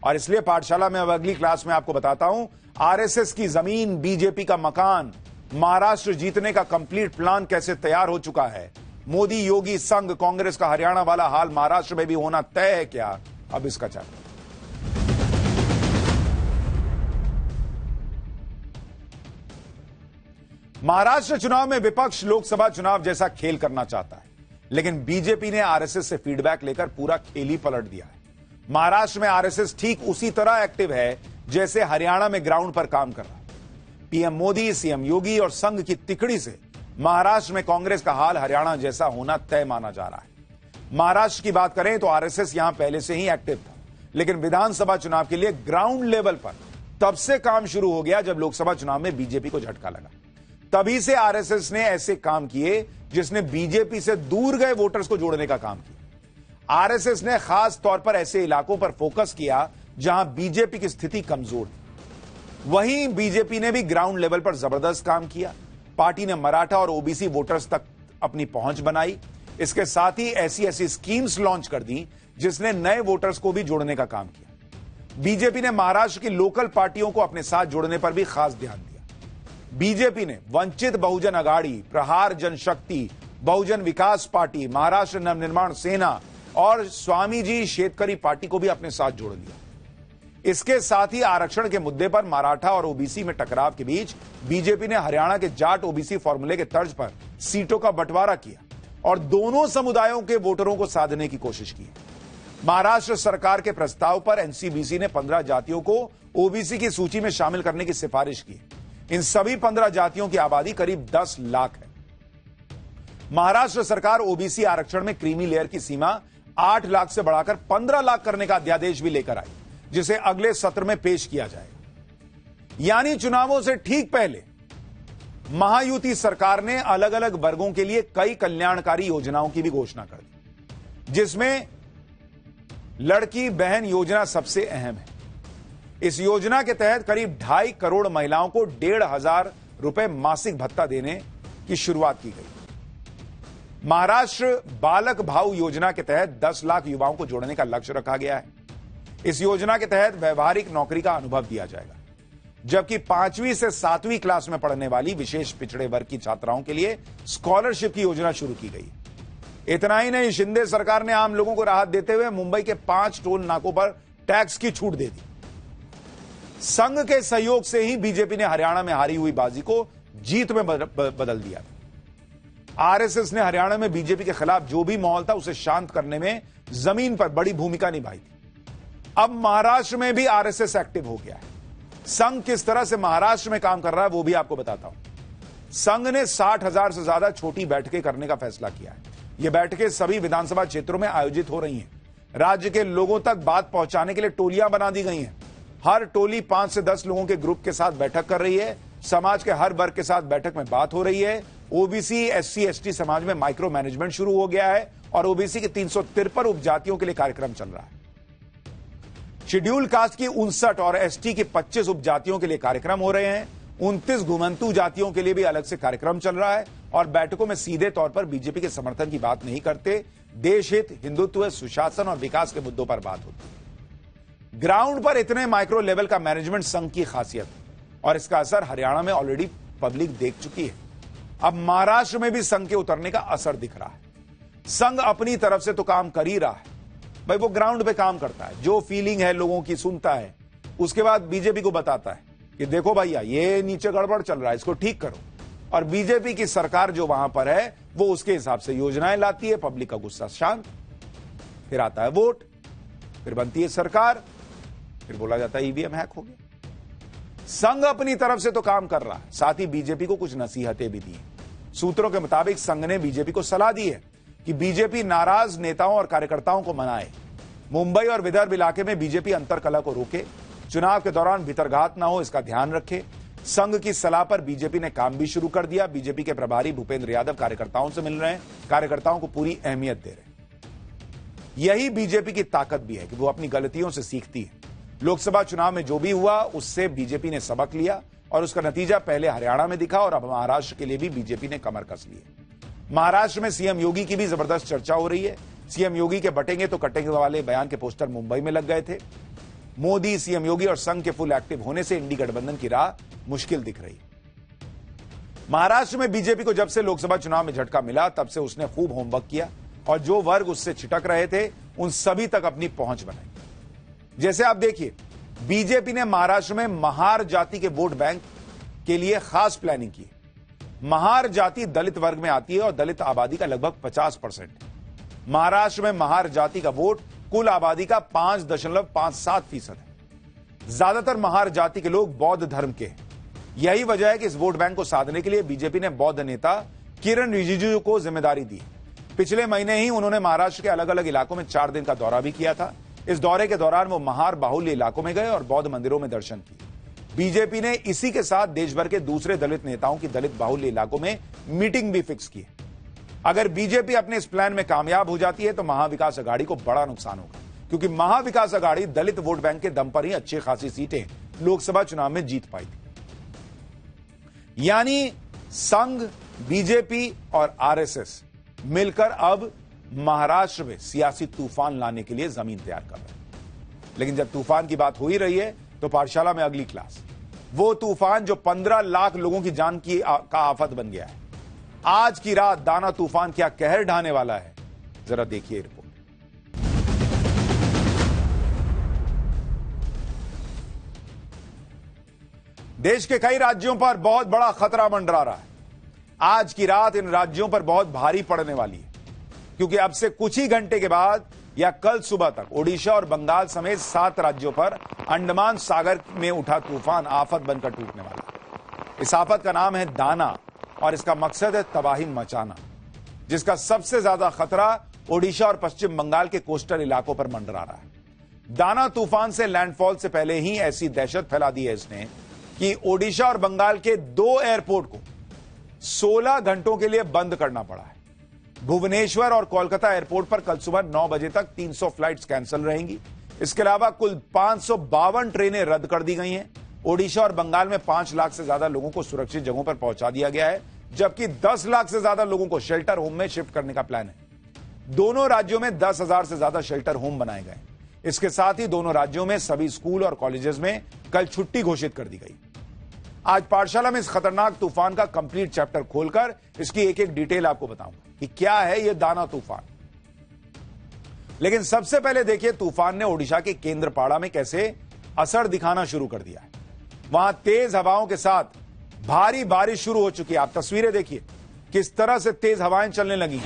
और इसलिए पाठशाला में अब अगली क्लास में आपको बताता हूं आरएसएस की जमीन, बीजेपी का मकान, महाराष्ट्र जीतने का कंप्लीट प्लान कैसे तैयार हो चुका है। मोदी योगी संघ कांग्रेस का हरियाणा वाला हाल महाराष्ट्र में भी होना तय है क्या, अब इसका चर्चा। महाराष्ट्र चुनाव में विपक्ष लोकसभा चुनाव जैसा खेल करना चाहता है, लेकिन बीजेपी ने आरएसएस से फीडबैक लेकर पूरा खेल ही पलट दिया है। महाराष्ट्र में आरएसएस ठीक उसी तरह एक्टिव है जैसे हरियाणा में ग्राउंड पर काम कर रहा है। पीएम मोदी, सीएम योगी और संघ की तिकड़ी से महाराष्ट्र में कांग्रेस का हाल हरियाणा जैसा होना तय माना जा रहा है। महाराष्ट्र की बात करें तो आरएसएस यहां पहले से ही एक्टिव था, लेकिन विधानसभा चुनाव के लिए ग्राउंड लेवल पर तब से काम शुरू हो गया जब लोकसभा चुनाव में बीजेपी को झटका लगा। तभी से आरएसएस ने ऐसे काम किए जिसने बीजेपी से दूर गए वोटर्स को जोड़ने का काम किया। आरएसएस ने खास तौर पर ऐसे इलाकों पर फोकस किया जहां बीजेपी की स्थिति कमजोर थी। वहीं बीजेपी ने भी ग्राउंड लेवल पर जबरदस्त काम किया। पार्टी ने मराठा और ओबीसी वोटर्स तक अपनी पहुंच बनाई। इसके साथ ही ऐसी ऐसी स्कीम्स लॉन्च कर दी जिसने नए वोटर्स को भी जोड़ने का काम किया। बीजेपी ने महाराष्ट्र की लोकल पार्टियों को अपने साथ जोड़ने पर भी खास ध्यान दिया। बीजेपी ने वंचित बहुजन अघाड़ी, प्रहार जनशक्ति, बहुजन विकास पार्टी, महाराष्ट्र नवनिर्माण सेना और स्वामीजी शेतकरी पार्टी को भी अपने साथ जोड़ लिया। इसके साथ ही आरक्षण के मुद्दे पर मराठा और ओबीसी में टकराव के बीच बीजेपी ने हरियाणा के जाट ओबीसी फॉर्मूले के तर्ज पर सीटों का बंटवारा किया और दोनों समुदायों के वोटरों को साधने की कोशिश की। महाराष्ट्र सरकार के प्रस्ताव पर एनसीबीसी ने 15 जातियों को ओबीसी की सूची में शामिल करने की सिफारिश की। इन सभी 15 जातियों की आबादी करीब 10 लाख है। महाराष्ट्र सरकार ओबीसी आरक्षण में क्रीमी लेयर की सीमा 8 लाख से बढ़ाकर 15 लाख करने का अध्यादेश भी लेकर आई, जिसे अगले सत्र में पेश किया जाएगा। यानी चुनावों से ठीक पहले महायुति सरकार ने अलग अलग वर्गों के लिए कई कल्याणकारी योजनाओं की भी घोषणा कर दी, जिसमें लड़की बहन योजना सबसे अहम है। इस योजना के तहत करीब 2.5 करोड़ महिलाओं को 1,500 रुपए मासिक भत्ता देने की शुरुआत की गई। महाराष्ट्र बालक भाऊ योजना के तहत 10 लाख युवाओं को जोड़ने का लक्ष्य रखा गया है। इस योजना के तहत व्यवहारिक नौकरी का अनुभव दिया जाएगा, जबकि 5वीं से 7वीं क्लास में पढ़ने वाली विशेष पिछड़े वर्ग की छात्राओं के लिए स्कॉलरशिप की योजना शुरू की गई। इतना ही नहीं, शिंदे सरकार ने आम लोगों को राहत देते हुए मुंबई के 5 टोल नाकों पर टैक्स की छूट दे दी। संघ के सहयोग से ही बीजेपी ने हरियाणा में हारी हुई बाजी को जीत में बदल दिया। आरएसएस ने हरियाणा में बीजेपी के खिलाफ जो भी माहौल था उसे शांत करने में जमीन पर बड़ी भूमिका निभाई थी। अब महाराष्ट्र में भी आरएसएस एक्टिव हो गया है। संघ किस तरह से महाराष्ट्र में काम कर रहा है वो भी आपको बताता हूं। संघ ने 60,000 से ज्यादा छोटी बैठकें करने का फैसला किया है। ये बैठकें सभी विधानसभा क्षेत्रों में आयोजित हो रही हैं। राज्य के लोगों तक बात पहुंचाने के लिए टोलियां बना दी गई हैं। हर टोली 5 से 10 लोगों के ग्रुप के साथ बैठक कर रही है। समाज के हर वर्ग के साथ बैठक में बात हो रही है। ओबीसी, एससी, एसटी समाज में माइक्रो मैनेजमेंट शुरू हो गया है और ओबीसी की 353 उपजातियों के लिए कार्यक्रम चल रहा है। शेड्यूल कास्ट की 59 और एसटी की 25 उपजातियों के लिए कार्यक्रम हो रहे हैं। 29 घुमंतू जातियों के लिए भी अलग से कार्यक्रम चल रहा है और बैठकों में सीधे तौर पर बीजेपी के समर्थन की बात नहीं करते। देश हित, हिंदुत्व, सुशासन और विकास के मुद्दों पर बात होती है। ग्राउंड पर इतने माइक्रो लेवल का मैनेजमेंट संघ की खासियत और इसका असर हरियाणा में ऑलरेडी पब्लिक देख चुकी है। अब महाराष्ट्र में भी संघ के उतरने का असर दिख रहा है। संघ अपनी तरफ से तो काम कर ही रहा है भाई, वो ग्राउंड पे काम करता है, जो फीलिंग है लोगों की सुनता है, उसके बाद बीजेपी को बताता है कि देखो भैया ये नीचे गड़बड़ चल रहा है, इसको ठीक करो। और बीजेपी की सरकार जो वहां पर है वो उसके हिसाब से योजनाएं लाती है। पब्लिक का गुस्सा शांत, फिर आता है वोट, फिर बनती है सरकार, फिर बोला जाता है ईवीएम हैक हो गया। संघ अपनी तरफ से तो काम कर रहा है, साथ ही बीजेपी को कुछ नसीहतें भी दी। सूत्रों के मुताबिक संघ ने बीजेपी को सलाह दी है कि बीजेपी नाराज नेताओं और कार्यकर्ताओं को मनाए। मुंबई और विदर्भ इलाके में बीजेपी अंतर्कलह को रोके, चुनाव के दौरान भीतरघात न हो इसका ध्यान रखे। संघ की सलाह पर बीजेपी ने काम भी शुरू कर दिया। बीजेपी के प्रभारी भूपेंद्र यादव कार्यकर्ताओं से मिल रहे हैं, कार्यकर्ताओं को पूरी अहमियत दे रहे हैं। यही बीजेपी की ताकत भी है कि वो अपनी गलतियों से सीखती है। लोकसभा चुनाव में जो भी हुआ उससे बीजेपी ने सबक लिया और उसका नतीजा पहले हरियाणा में दिखा और अब महाराष्ट्र के लिए भी बीजेपी ने कमर कस ली है। महाराष्ट्र में सीएम योगी की भी जबरदस्त चर्चा हो रही है। सीएम योगी के बटेंगे तो कटेंगे वाले बयान के पोस्टर मुंबई में लग गए थे। मोदी, सीएम योगी और संघ के फुल एक्टिव होने से इंडी गठबंधन की राह मुश्किल दिख रही है। महाराष्ट्र में बीजेपी को जब से लोकसभा चुनाव में झटका मिला तब से उसने खूब होमवर्क किया और जो वर्ग उससे छिटक रहे थे उन सभी तक अपनी पहुंच बनाई। जैसे आप देखिए, बीजेपी ने महाराष्ट्र में महार जाति के वोट बैंक के लिए खास प्लानिंग की। महार जाति दलित वर्ग में आती है और दलित आबादी का लगभग 50% है। महाराष्ट्र में महार जाति का वोट कुल आबादी का 5.57% है। ज्यादातर महार जाति के लोग बौद्ध धर्म के हैं। यही वजह है कि इस वोट बैंक को साधने के लिए बीजेपी ने बौद्ध नेता किरण रिजिजू को जिम्मेदारी दी। पिछले महीने ही उन्होंने महाराष्ट्र के अलग अलग इलाकों में 4 दिन का दौरा भी किया था। इस दौरे के दौरान वो महार बाहुल्य इलाकों में गए और बौद्ध मंदिरों में दर्शन किए। बीजेपी ने इसी के साथ देश भर के दूसरे दलित नेताओं की दलित बाहुल्य इलाकों में मीटिंग भी फिक्स की है। अगर बीजेपी अपने इस प्लान में कामयाब हो जाती है तो महाविकास अघाड़ी को बड़ा नुकसान होगा, क्योंकि महाविकास अघाड़ी दलित वोट बैंक के दम पर ही अच्छी खासी सीटें लोकसभा चुनाव में जीत पाई थी। यानी संघ, बीजेपी और आरएसएस मिलकर अब महाराष्ट्र में सियासी तूफान लाने के लिए जमीन तैयार कर रहे हैं। लेकिन जब तूफान की बात हो ही रही है तो पाठशाला में अगली क्लास, वो तूफान जो 15 लाख लोगों की जान की का आफत बन गया है। आज की रात दाना तूफान क्या कहर ढाने वाला है, जरा देखिए रिपोर्ट। देश के कई राज्यों पर बहुत बड़ा खतरा मंडरा रहा है। आज की रात इन राज्यों पर बहुत भारी पड़ने वाली है, क्योंकि अब से कुछ ही घंटे के बाद या कल सुबह तक ओडिशा और बंगाल समेत 7 राज्यों पर अंडमान सागर में उठा तूफान आफत बनकर टूटने वाला है। इस आफत का नाम है दाना और इसका मकसद है तबाही मचाना, जिसका सबसे ज्यादा खतरा ओडिशा और पश्चिम बंगाल के कोस्टल इलाकों पर मंडरा रहा है। दाना तूफान से लैंडफॉल से पहले ही ऐसी दहशत फैला दी है इसने कि ओडिशा और बंगाल के 2 एयरपोर्ट को 16 घंटों के लिए बंद करना पड़ा है। भुवनेश्वर और कोलकाता एयरपोर्ट पर कल सुबह 9 बजे तक 300 फ्लाइट्स कैंसिल रहेंगी। इसके अलावा कुल 552 ट्रेनें रद्द कर दी गई हैं। ओडिशा और बंगाल में 5 लाख से ज्यादा लोगों को सुरक्षित जगहों पर पहुंचा दिया गया है, जबकि 10 लाख से ज्यादा लोगों को शेल्टर होम में शिफ्ट करने का प्लान है। दोनों राज्यों में 10,000 से ज्यादा शेल्टर होम बनाए गए। इसके साथ ही दोनों राज्यों में सभी स्कूल और कॉलेजेस में कल छुट्टी घोषित कर दी गई। आज पाठशाला में इस खतरनाक तूफान का कंप्लीट चैप्टर खोलकर इसकी एक एक डिटेल आपको बताऊंगा कि क्या है यह दाना तूफान। लेकिन सबसे पहले देखिए तूफान ने ओडिशा के केंद्रपाड़ा में कैसे असर दिखाना शुरू कर दिया है। वहां तेज हवाओं के साथ भारी बारिश शुरू हो चुकी है। आप तस्वीरें देखिए किस तरह से तेज हवाएं चलने लगी।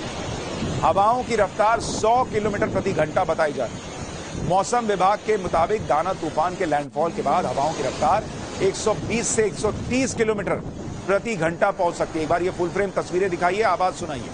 हवाओं की रफ्तार 100 किलोमीटर प्रति घंटा बताई जा रही है। मौसम विभाग के मुताबिक दाना तूफान के लैंडफॉल के बाद हवाओं की रफ्तार 120 से 130 किलोमीटर प्रति घंटा पहुंच सकती है। एक बार ये फुल फ्रेम तस्वीरें दिखाइए, आवाज सुनाइए।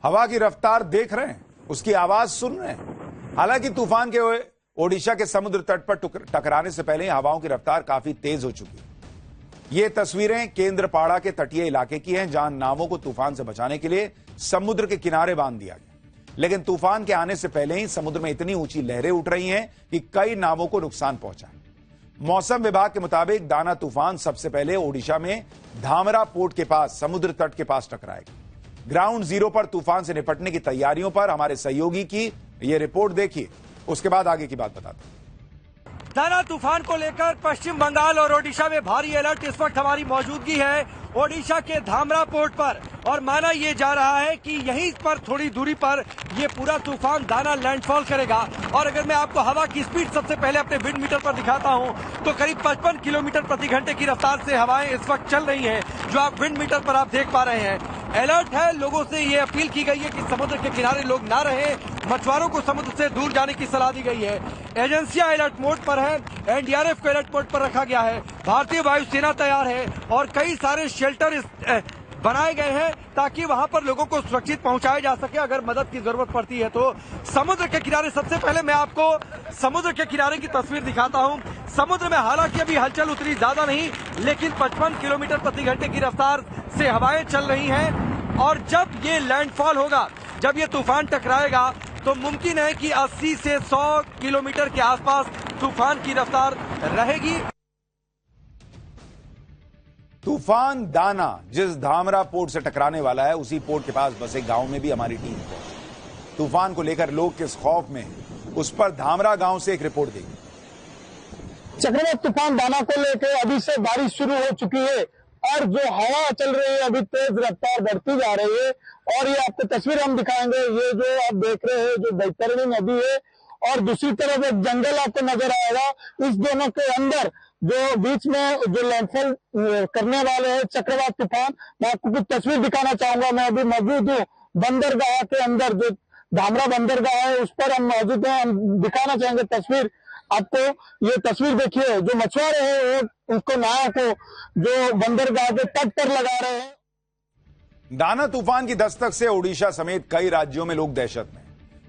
हवा की रफ्तार देख रहे हैं, उसकी आवाज सुन रहे हैं। हालांकि तूफान के ओडिशा के समुद्र तट पर टकराने से पहले हवाओं की रफ्तार काफी तेज हो चुकी है। ये तस्वीरें केंद्रपाड़ा के तटीय इलाके की हैं, जहां नावों को तूफान से बचाने के लिए समुद्र के किनारे बांध दिया गया। लेकिन तूफान के आने से पहले ही समुद्र में इतनी ऊंची लहरें उठ रही हैं कि कई नावों को नुकसान पहुंचा है। मौसम विभाग के मुताबिक दाना तूफान सबसे पहले ओडिशा में धामरा पोर्ट के पास समुद्र तट के पास टकराएगा। ग्राउंड जीरो पर तूफान से निपटने की तैयारियों पर हमारे सहयोगी की ये रिपोर्ट देखिए, उसके बाद आगे की बात बताते हैं। दाना तूफान को लेकर पश्चिम बंगाल और ओडिशा में भारी अलर्ट। इस वक्त हमारी मौजूदगी है ओडिशा के धामरा पोर्ट पर और माना यह जा रहा है कि यहीं पर थोड़ी दूरी पर यह पूरा तूफान दाना लैंडफॉल करेगा। और अगर मैं आपको हवा की स्पीड सबसे पहले अपने विंड मीटर पर दिखाता हूं तो करीब 55 किलोमीटर प्रति घंटे की रफ्तार से हवाएं इस वक्त चल रही हैं, जो आप विंड मीटर पर आप देख पा रहे हैं। अलर्ट है, लोगों से ये अपील की गई है कि समुद्र के किनारे लोग ना रहें, मछुआरों को समुद्र से दूर जाने की सलाह दी गई है। एजेंसियां अलर्ट मोड पर है, एनडीआरएफ को अलर्ट मोड पर रखा गया है, भारतीय वायुसेना तैयार है और कई सारे शेल्टर बनाए गए हैं ताकि वहां पर लोगों को सुरक्षित पहुंचाया जा सके अगर मदद की जरूरत पड़ती है तो। समुद्र के किनारे सबसे पहले मैं आपको समुद्र के किनारे की तस्वीर दिखाता हूं। समुद्र में हालांकि अभी हलचल उतनी ज्यादा नहीं, लेकिन 55 किलोमीटर प्रति घंटे की रफ्तार से हवाएं चल रही हैं और जब ये लैंडफॉल होगा, जब ये तूफान टकराएगा तो मुमकिन है कि 80 से 100 किलोमीटर के आसपास तूफान की रफ्तार रहेगी। तूफान दाना जिस धामरा पोर्ट से टकराने वाला है, उसी पोर्ट के पास बसे गांव में भी हमारी टीम पहुंची। तूफान को लेकर लोग किस खौफ में हैं, उस पर धामरा गांव से एक रिपोर्ट देगी। चक्रवात तूफान दाना को लेकर अभी से बारिश शुरू हो चुकी है। और जो हवा चल रही है अभी तेज रफ्तार बढ़ती जा रही है। और ये आपको तस्वीर हम दिखाएंगे, ये जो आप देख रहे हैं जो बैतरणी नदी है और दूसरी तरफ एक जंगल आपको नजर आएगा। इस दोनों के अंदर जो बीच में जो लैंडफॉल करने वाले हैं चक्रवात तूफान, मैं आपको कुछ तस्वीर दिखाना चाहूंगा। मैं अभी मौजूद हूँ बंदरगाह के अंदर, जो धामरा बंदरगाह है उस पर हम मौजूद हैं। हम दिखाना चाहेंगे तस्वीर आपको। ये तस्वीर देखिए, जो मछुआरे हैं वो उसको नाव को जो बंदरगाह के तट पर लगा रहे हैं। दाना तूफान की दस्तक से ओडिशा समेत कई राज्यों में लोग दहशत में।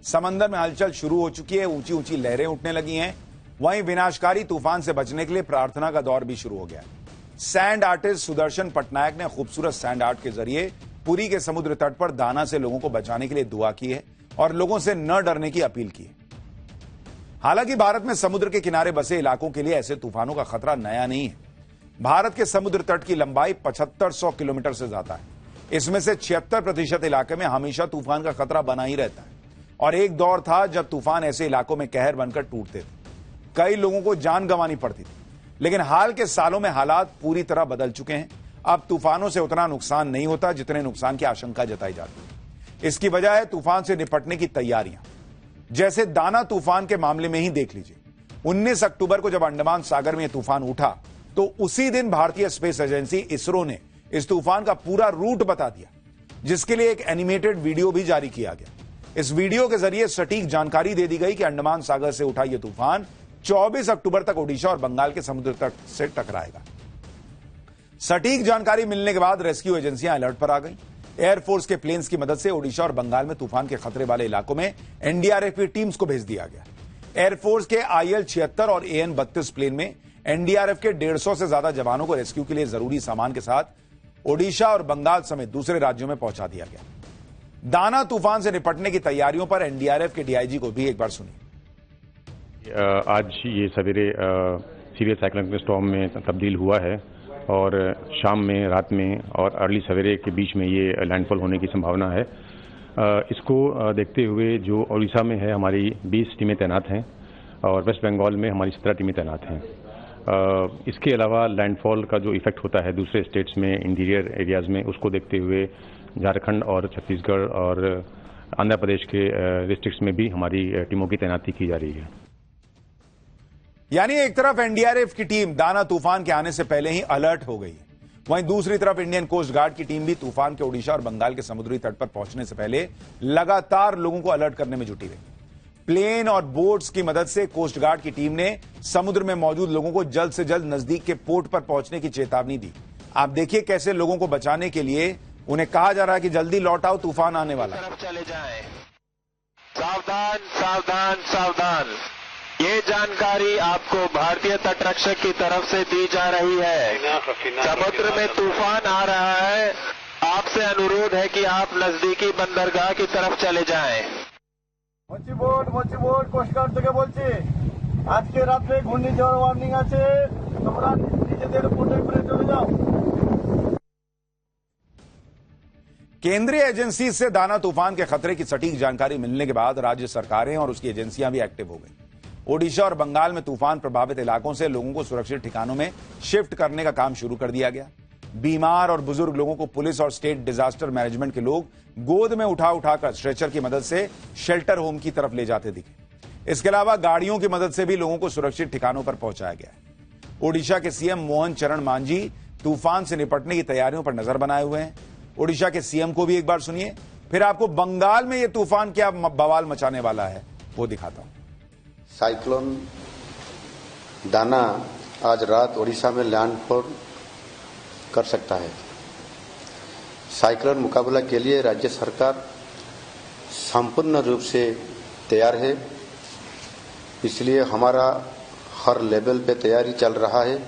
समंदर में हलचल शुरू हो चुकी है, ऊंची ऊंची लहरें उठने लगी हैं। वहीं विनाशकारी तूफान से बचने के लिए प्रार्थना का दौर भी शुरू हो गया है। सैंड आर्टिस्ट सुदर्शन पटनायक ने खूबसूरत सैंड आर्ट के जरिए पुरी के समुद्र तट पर दाना से लोगों को बचाने के लिए दुआ की है और लोगों से न डरने की अपील की है। हालांकि भारत में समुद्र के किनारे बसे इलाकों के लिए ऐसे तूफानों का खतरा नया नहीं है। भारत के समुद्र तट की लंबाई 7500 किलोमीटर से ज्यादा है। इसमें से 76% इलाके में हमेशा तूफान का खतरा बना ही रहता है और एक दौर था जब तूफान ऐसे इलाकों में कहर बनकर टूटते थे, कई लोगों को जान गंवानी पड़ती थी। लेकिन हाल के सालों में हालात पूरी तरह बदल चुके हैं। अब तूफानों से उतना नुकसान नहीं होता जितने नुकसान की आशंका जताई जाती है। इसकी वजह है तूफान से निपटने की तैयारियां। जैसे दाना तूफान के मामले में ही देख लीजिए, 19 अक्टूबर को जब अंडमान सागर में यह तूफान उठा तो उसी दिन भारतीय स्पेस एजेंसी इसरो ने इस तूफान का पूरा रूट बता दिया, जिसके लिए एक एनिमेटेड वीडियो भी जारी किया गया। इस वीडियो के जरिए सटीक जानकारी दे दी गई कि अंडमान सागर से उठा यह तूफान 24 अक्टूबर तक ओडिशा और बंगाल के समुद्र तट से टकराएगा। सटीक जानकारी मिलने के बाद रेस्क्यू एजेंसियां अलर्ट पर आ गई। एयरफोर्स के प्लेन्स की मदद से ओडिशा और बंगाल में तूफान के खतरे वाले इलाकों में एनडीआरएफ की टीम्स को भेज दिया गया। एयरफोर्स के IL-76 और AN-32 प्लेन में एनडीआरएफ के 150 से ज्यादा जवानों को रेस्क्यू के लिए जरूरी सामान के साथ ओडिशा और बंगाल समेत दूसरे राज्यों में पहुंचा दिया गया। दाना तूफान से निपटने की तैयारियों पर एनडीआरएफ के डीआईजी को भी एक बार सुनिए। आज ये सवेरे सीरियस साइक्लोनिक स्टॉर्म में तब्दील हुआ है और शाम में, रात में और अर्ली सवेरे के बीच में ये लैंडफॉल होने की संभावना है। इसको देखते हुए जो ओडिशा में है हमारी 20 टीमें तैनात हैं और वेस्ट बंगाल में हमारी 17 टीमें तैनात हैं। इसके अलावा लैंडफॉल का जो इफेक्ट होता है दूसरे स्टेट्स में, इंटीरियर एरियाज में, उसको देखते हुए झारखंड और छत्तीसगढ़ और आंध्र प्रदेश के डिस्ट्रिक्ट्स में भी हमारी टीमों की तैनाती की जा रही है। यानी एक तरफ एनडीआरएफ की टीम दाना तूफान के आने से पहले ही अलर्ट हो गई है, वहीं दूसरी तरफ इंडियन कोस्ट गार्ड की टीम भी तूफान के ओडिशा और बंगाल के समुद्री तट पर पहुंचने से पहले लगातार लोगों को अलर्ट करने में जुटी रही। प्लेन और बोट्स की मदद से कोस्ट गार्ड की टीम ने समुद्र में मौजूद लोगों को जल्द से जल्द नजदीक के पोर्ट पर पहुंचने की चेतावनी दी। आप देखिए कैसे लोगों को बचाने के लिए उन्हें कहा जा रहा है कि जल्दी लौट आओ, तूफान आने वाला है। चले जाएं। सावधान सावधान सावधान। ये जानकारी आपको भारतीय तटरक्षक की तरफ से दी जा रही है। समुद्र में तूफान आ रहा है, आपसे अनुरोध है कि आप नजदीकी बंदरगाह की तरफ चले जाएं। मच्छी बोट कोस्ट गार्ड থেকে বলছি আজকে রাতে ঘূর্ণিঝড় ওয়ার্নিং আছে, তোমরা নিজেদের পোর্টে করে চলে যাও। केंद्रीय एजेंसी से दाना तूफान के खतरे की सटीक जानकारी मिलने के बाद राज्य सरकारें और उसकी एजेंसियां भी एक्टिव हो गई। ओडिशा और बंगाल में तूफान प्रभावित इलाकों से लोगों को सुरक्षित ठिकानों में शिफ्ट करने का काम शुरू कर दिया गया। बीमार और बुजुर्ग लोगों को पुलिस और स्टेट डिजास्टर मैनेजमेंट के लोग गोद में उठाकर स्ट्रेचर की मदद से शेल्टर होम की तरफ ले जाते दिखे। इसके अलावा गाड़ियों की मदद से भी लोगों को सुरक्षित ठिकानों पर पहुंचाया गया। ओडिशा के सीएम मोहन चरण मांझी तूफान से निपटने की तैयारियों पर नजर बनाए हुए हैं। ओडिशा के सीएम को भी एक बार सुनिए, फिर आपको बंगाल में यह तूफान क्या बवाल मचाने वाला है वो दिखाता हूं। साइक्लोन दाना आज रात ओडिशा में लैंडफॉल कर सकता है। साइक्लोन मुकाबला के लिए राज्य सरकार संपूर्ण रूप से तैयार है, इसलिए हमारा हर लेवल पे तैयारी चल रहा है।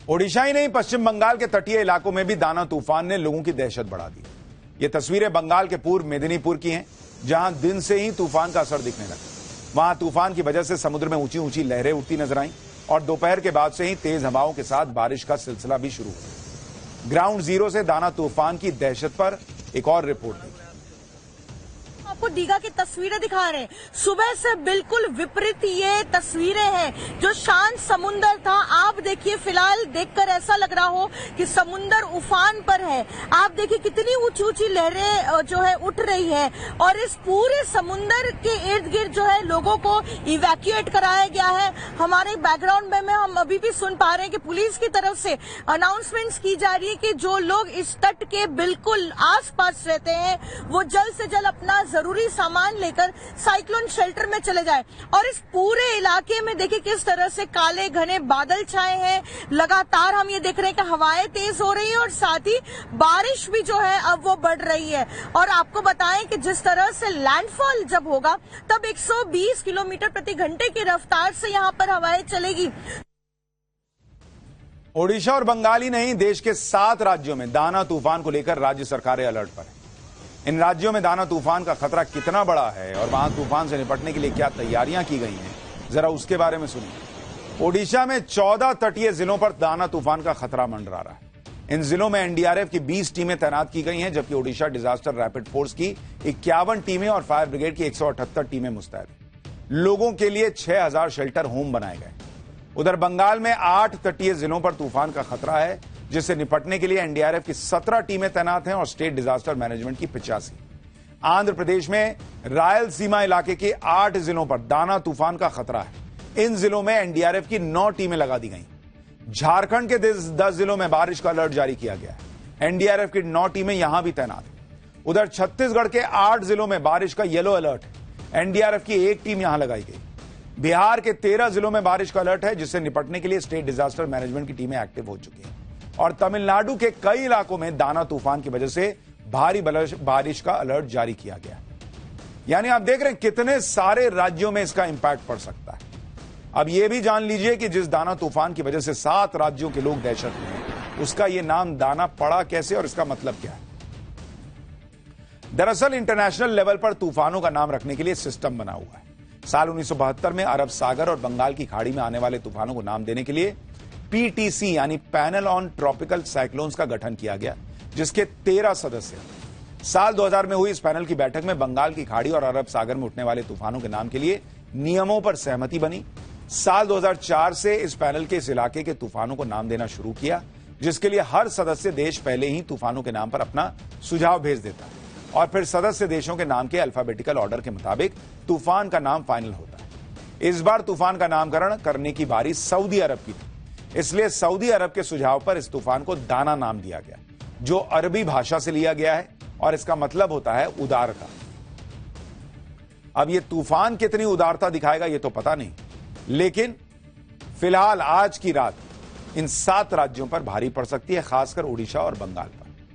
ओडिशा ही नहीं, पश्चिम बंगाल के तटीय इलाकों में भी दाना तूफान ने लोगों की दहशत बढ़ा दी। ये तस्वीरें बंगाल के पूर्व मेदिनीपुर की हैं, जहां दिन से ही तूफान का असर दिखने लगा। वहां तूफान की वजह से समुद्र में ऊंची ऊंची लहरें उठती नजर आईं और दोपहर के बाद से ही तेज हवाओं के साथ बारिश का सिलसिला भी शुरू हो गया। ग्राउंड जीरो से दाना तूफान की दहशत पर एक और रिपोर्ट दी। आपको दीघा की तस्वीरें दिखा रहे हैं। सुबह से बिल्कुल विपरीत ये तस्वीरें हैं। जो शांत समुंदर था, आप देखिए फिलहाल देखकर ऐसा लग रहा हो कि समुंदर उफान पर है। आप देखिए कितनी ऊंची ऊंची लहरें जो है उठ रही है और इस पूरे समुंदर के इर्द गिर्द जो है लोगों को इवैक्यूएट कराया गया है। हमारे बैकग्राउंड में हम अभी भी सुन पा रहे हैं कि पुलिस की तरफ से अनाउंसमेंट्स की जा रही है कि जो लोग इस तट के बिल्कुल आसपास रहते हैं वो जल्द से जल्द अपना जरूरी सामान लेकर साइक्लोन शेल्टर में चले जाए। और इस पूरे इलाके में देखिए किस तरह से काले घने बादल छाए हैं। लगातार हम ये देख रहे हैं कि हवाएं तेज हो रही है और साथ ही बारिश भी जो है अब वो बढ़ रही है। और आपको बताएं कि जिस तरह से लैंडफॉल जब होगा तब 120 किलोमीटर प्रति घंटे की रफ्तार से यहाँ पर हवाएं चलेगी। ओडिशा और बंगाल ही नहीं, देश के 7 राज्यों में दाना तूफान को लेकर राज्य सरकारें अलर्ट पर हैं। इन राज्यों में दाना तूफान का खतरा कितना बड़ा है और वहां तूफान से निपटने के लिए क्या तैयारियां की गई हैं, जरा उसके बारे में सुनिए। ओडिशा में 14 तटीय जिलों पर दाना तूफान का खतरा मंडरा रहा है। इन जिलों में एनडीआरएफ की 20 टीमें तैनात की गई हैं, जबकि ओडिशा डिजास्टर रैपिड फोर्स की 51 टीमें और फायर ब्रिगेड की 178 टीमें मुस्तैद हैं। लोगों के लिए 6000 शेल्टर होम बनाए गए। उधर बंगाल में 8 तटीय जिलों पर तूफान का खतरा है, जिससे निपटने के लिए एनडीआरएफ की 17 टीमें तैनात हैं और स्टेट डिजास्टर मैनेजमेंट की 85। आंध्र प्रदेश में रायलसीमा इलाके के 8 जिलों पर दाना तूफान का खतरा है। इन जिलों में एनडीआरएफ की 9 टीमें लगा दी गई। झारखंड के 10 जिलों में बारिश का अलर्ट जारी किया गया है। एनडीआरएफ की 9 टीमें यहां भी तैनात हैं। उधर छत्तीसगढ़ के 8 जिलों में बारिश का येलो अलर्ट है। एनडीआरएफ की 1 टीम यहां लगाई गई। बिहार के 13 जिलों में बारिश का अलर्ट है, जिससे निपटने के लिए स्टेट डिजास्टर मैनेजमेंट की टीमें एक्टिव हो चुकी हैं। और तमिलनाडु के कई इलाकों में दाना तूफान की वजह से भारी बारिश का अलर्ट जारी किया गया है। यानी आप देख रहे हैं कितने सारे राज्यों में इसका इंपैक्ट पड़ सकता है। अब यह भी जान लीजिए कि जिस दाना तूफान की वजह से 7 राज्यों के लोग दहशत में हैं, उसका यह नाम दाना पड़ा कैसे और इसका मतलब क्या है। दरअसल इंटरनेशनल लेवल पर तूफानों का नाम रखने के लिए सिस्टम बना हुआ है। साल 1972 में अरब सागर और बंगाल की खाड़ी में आने वाले तूफानों को नाम देने के लिए पीटीसी यानी पैनल ऑन ट्रॉपिकल साइक्लोन्स का गठन किया गया, जिसके 13 सदस्य हैं। साल 2000 में हुई इस पैनल की बैठक में बंगाल की खाड़ी और अरब सागर में उठने वाले तूफानों के नाम के लिए नियमों पर सहमति बनी। साल 2004 से इस पैनल के इस इलाके के तूफानों को नाम देना शुरू किया, जिसके लिए हर सदस्य देश पहले ही तूफानों के नाम पर अपना सुझाव भेज देता है और फिर सदस्य देशों के नाम के अल्फाबेटिकल ऑर्डर के मुताबिक तूफान का नाम फाइनल होता है। इस बार तूफान का नामकरण करने की बारी सऊदी अरब की थी, इसलिए सऊदी अरब के सुझाव पर इस तूफान को दाना नाम दिया गया, जो अरबी भाषा से लिया गया है और इसका मतलब होता है उदारता। अब यह तूफान कितनी उदारता दिखाएगा यह तो पता नहीं, लेकिन फिलहाल आज की रात इन 7 राज्यों पर भारी पड़ सकती है, खासकर ओडिशा और बंगाल पर।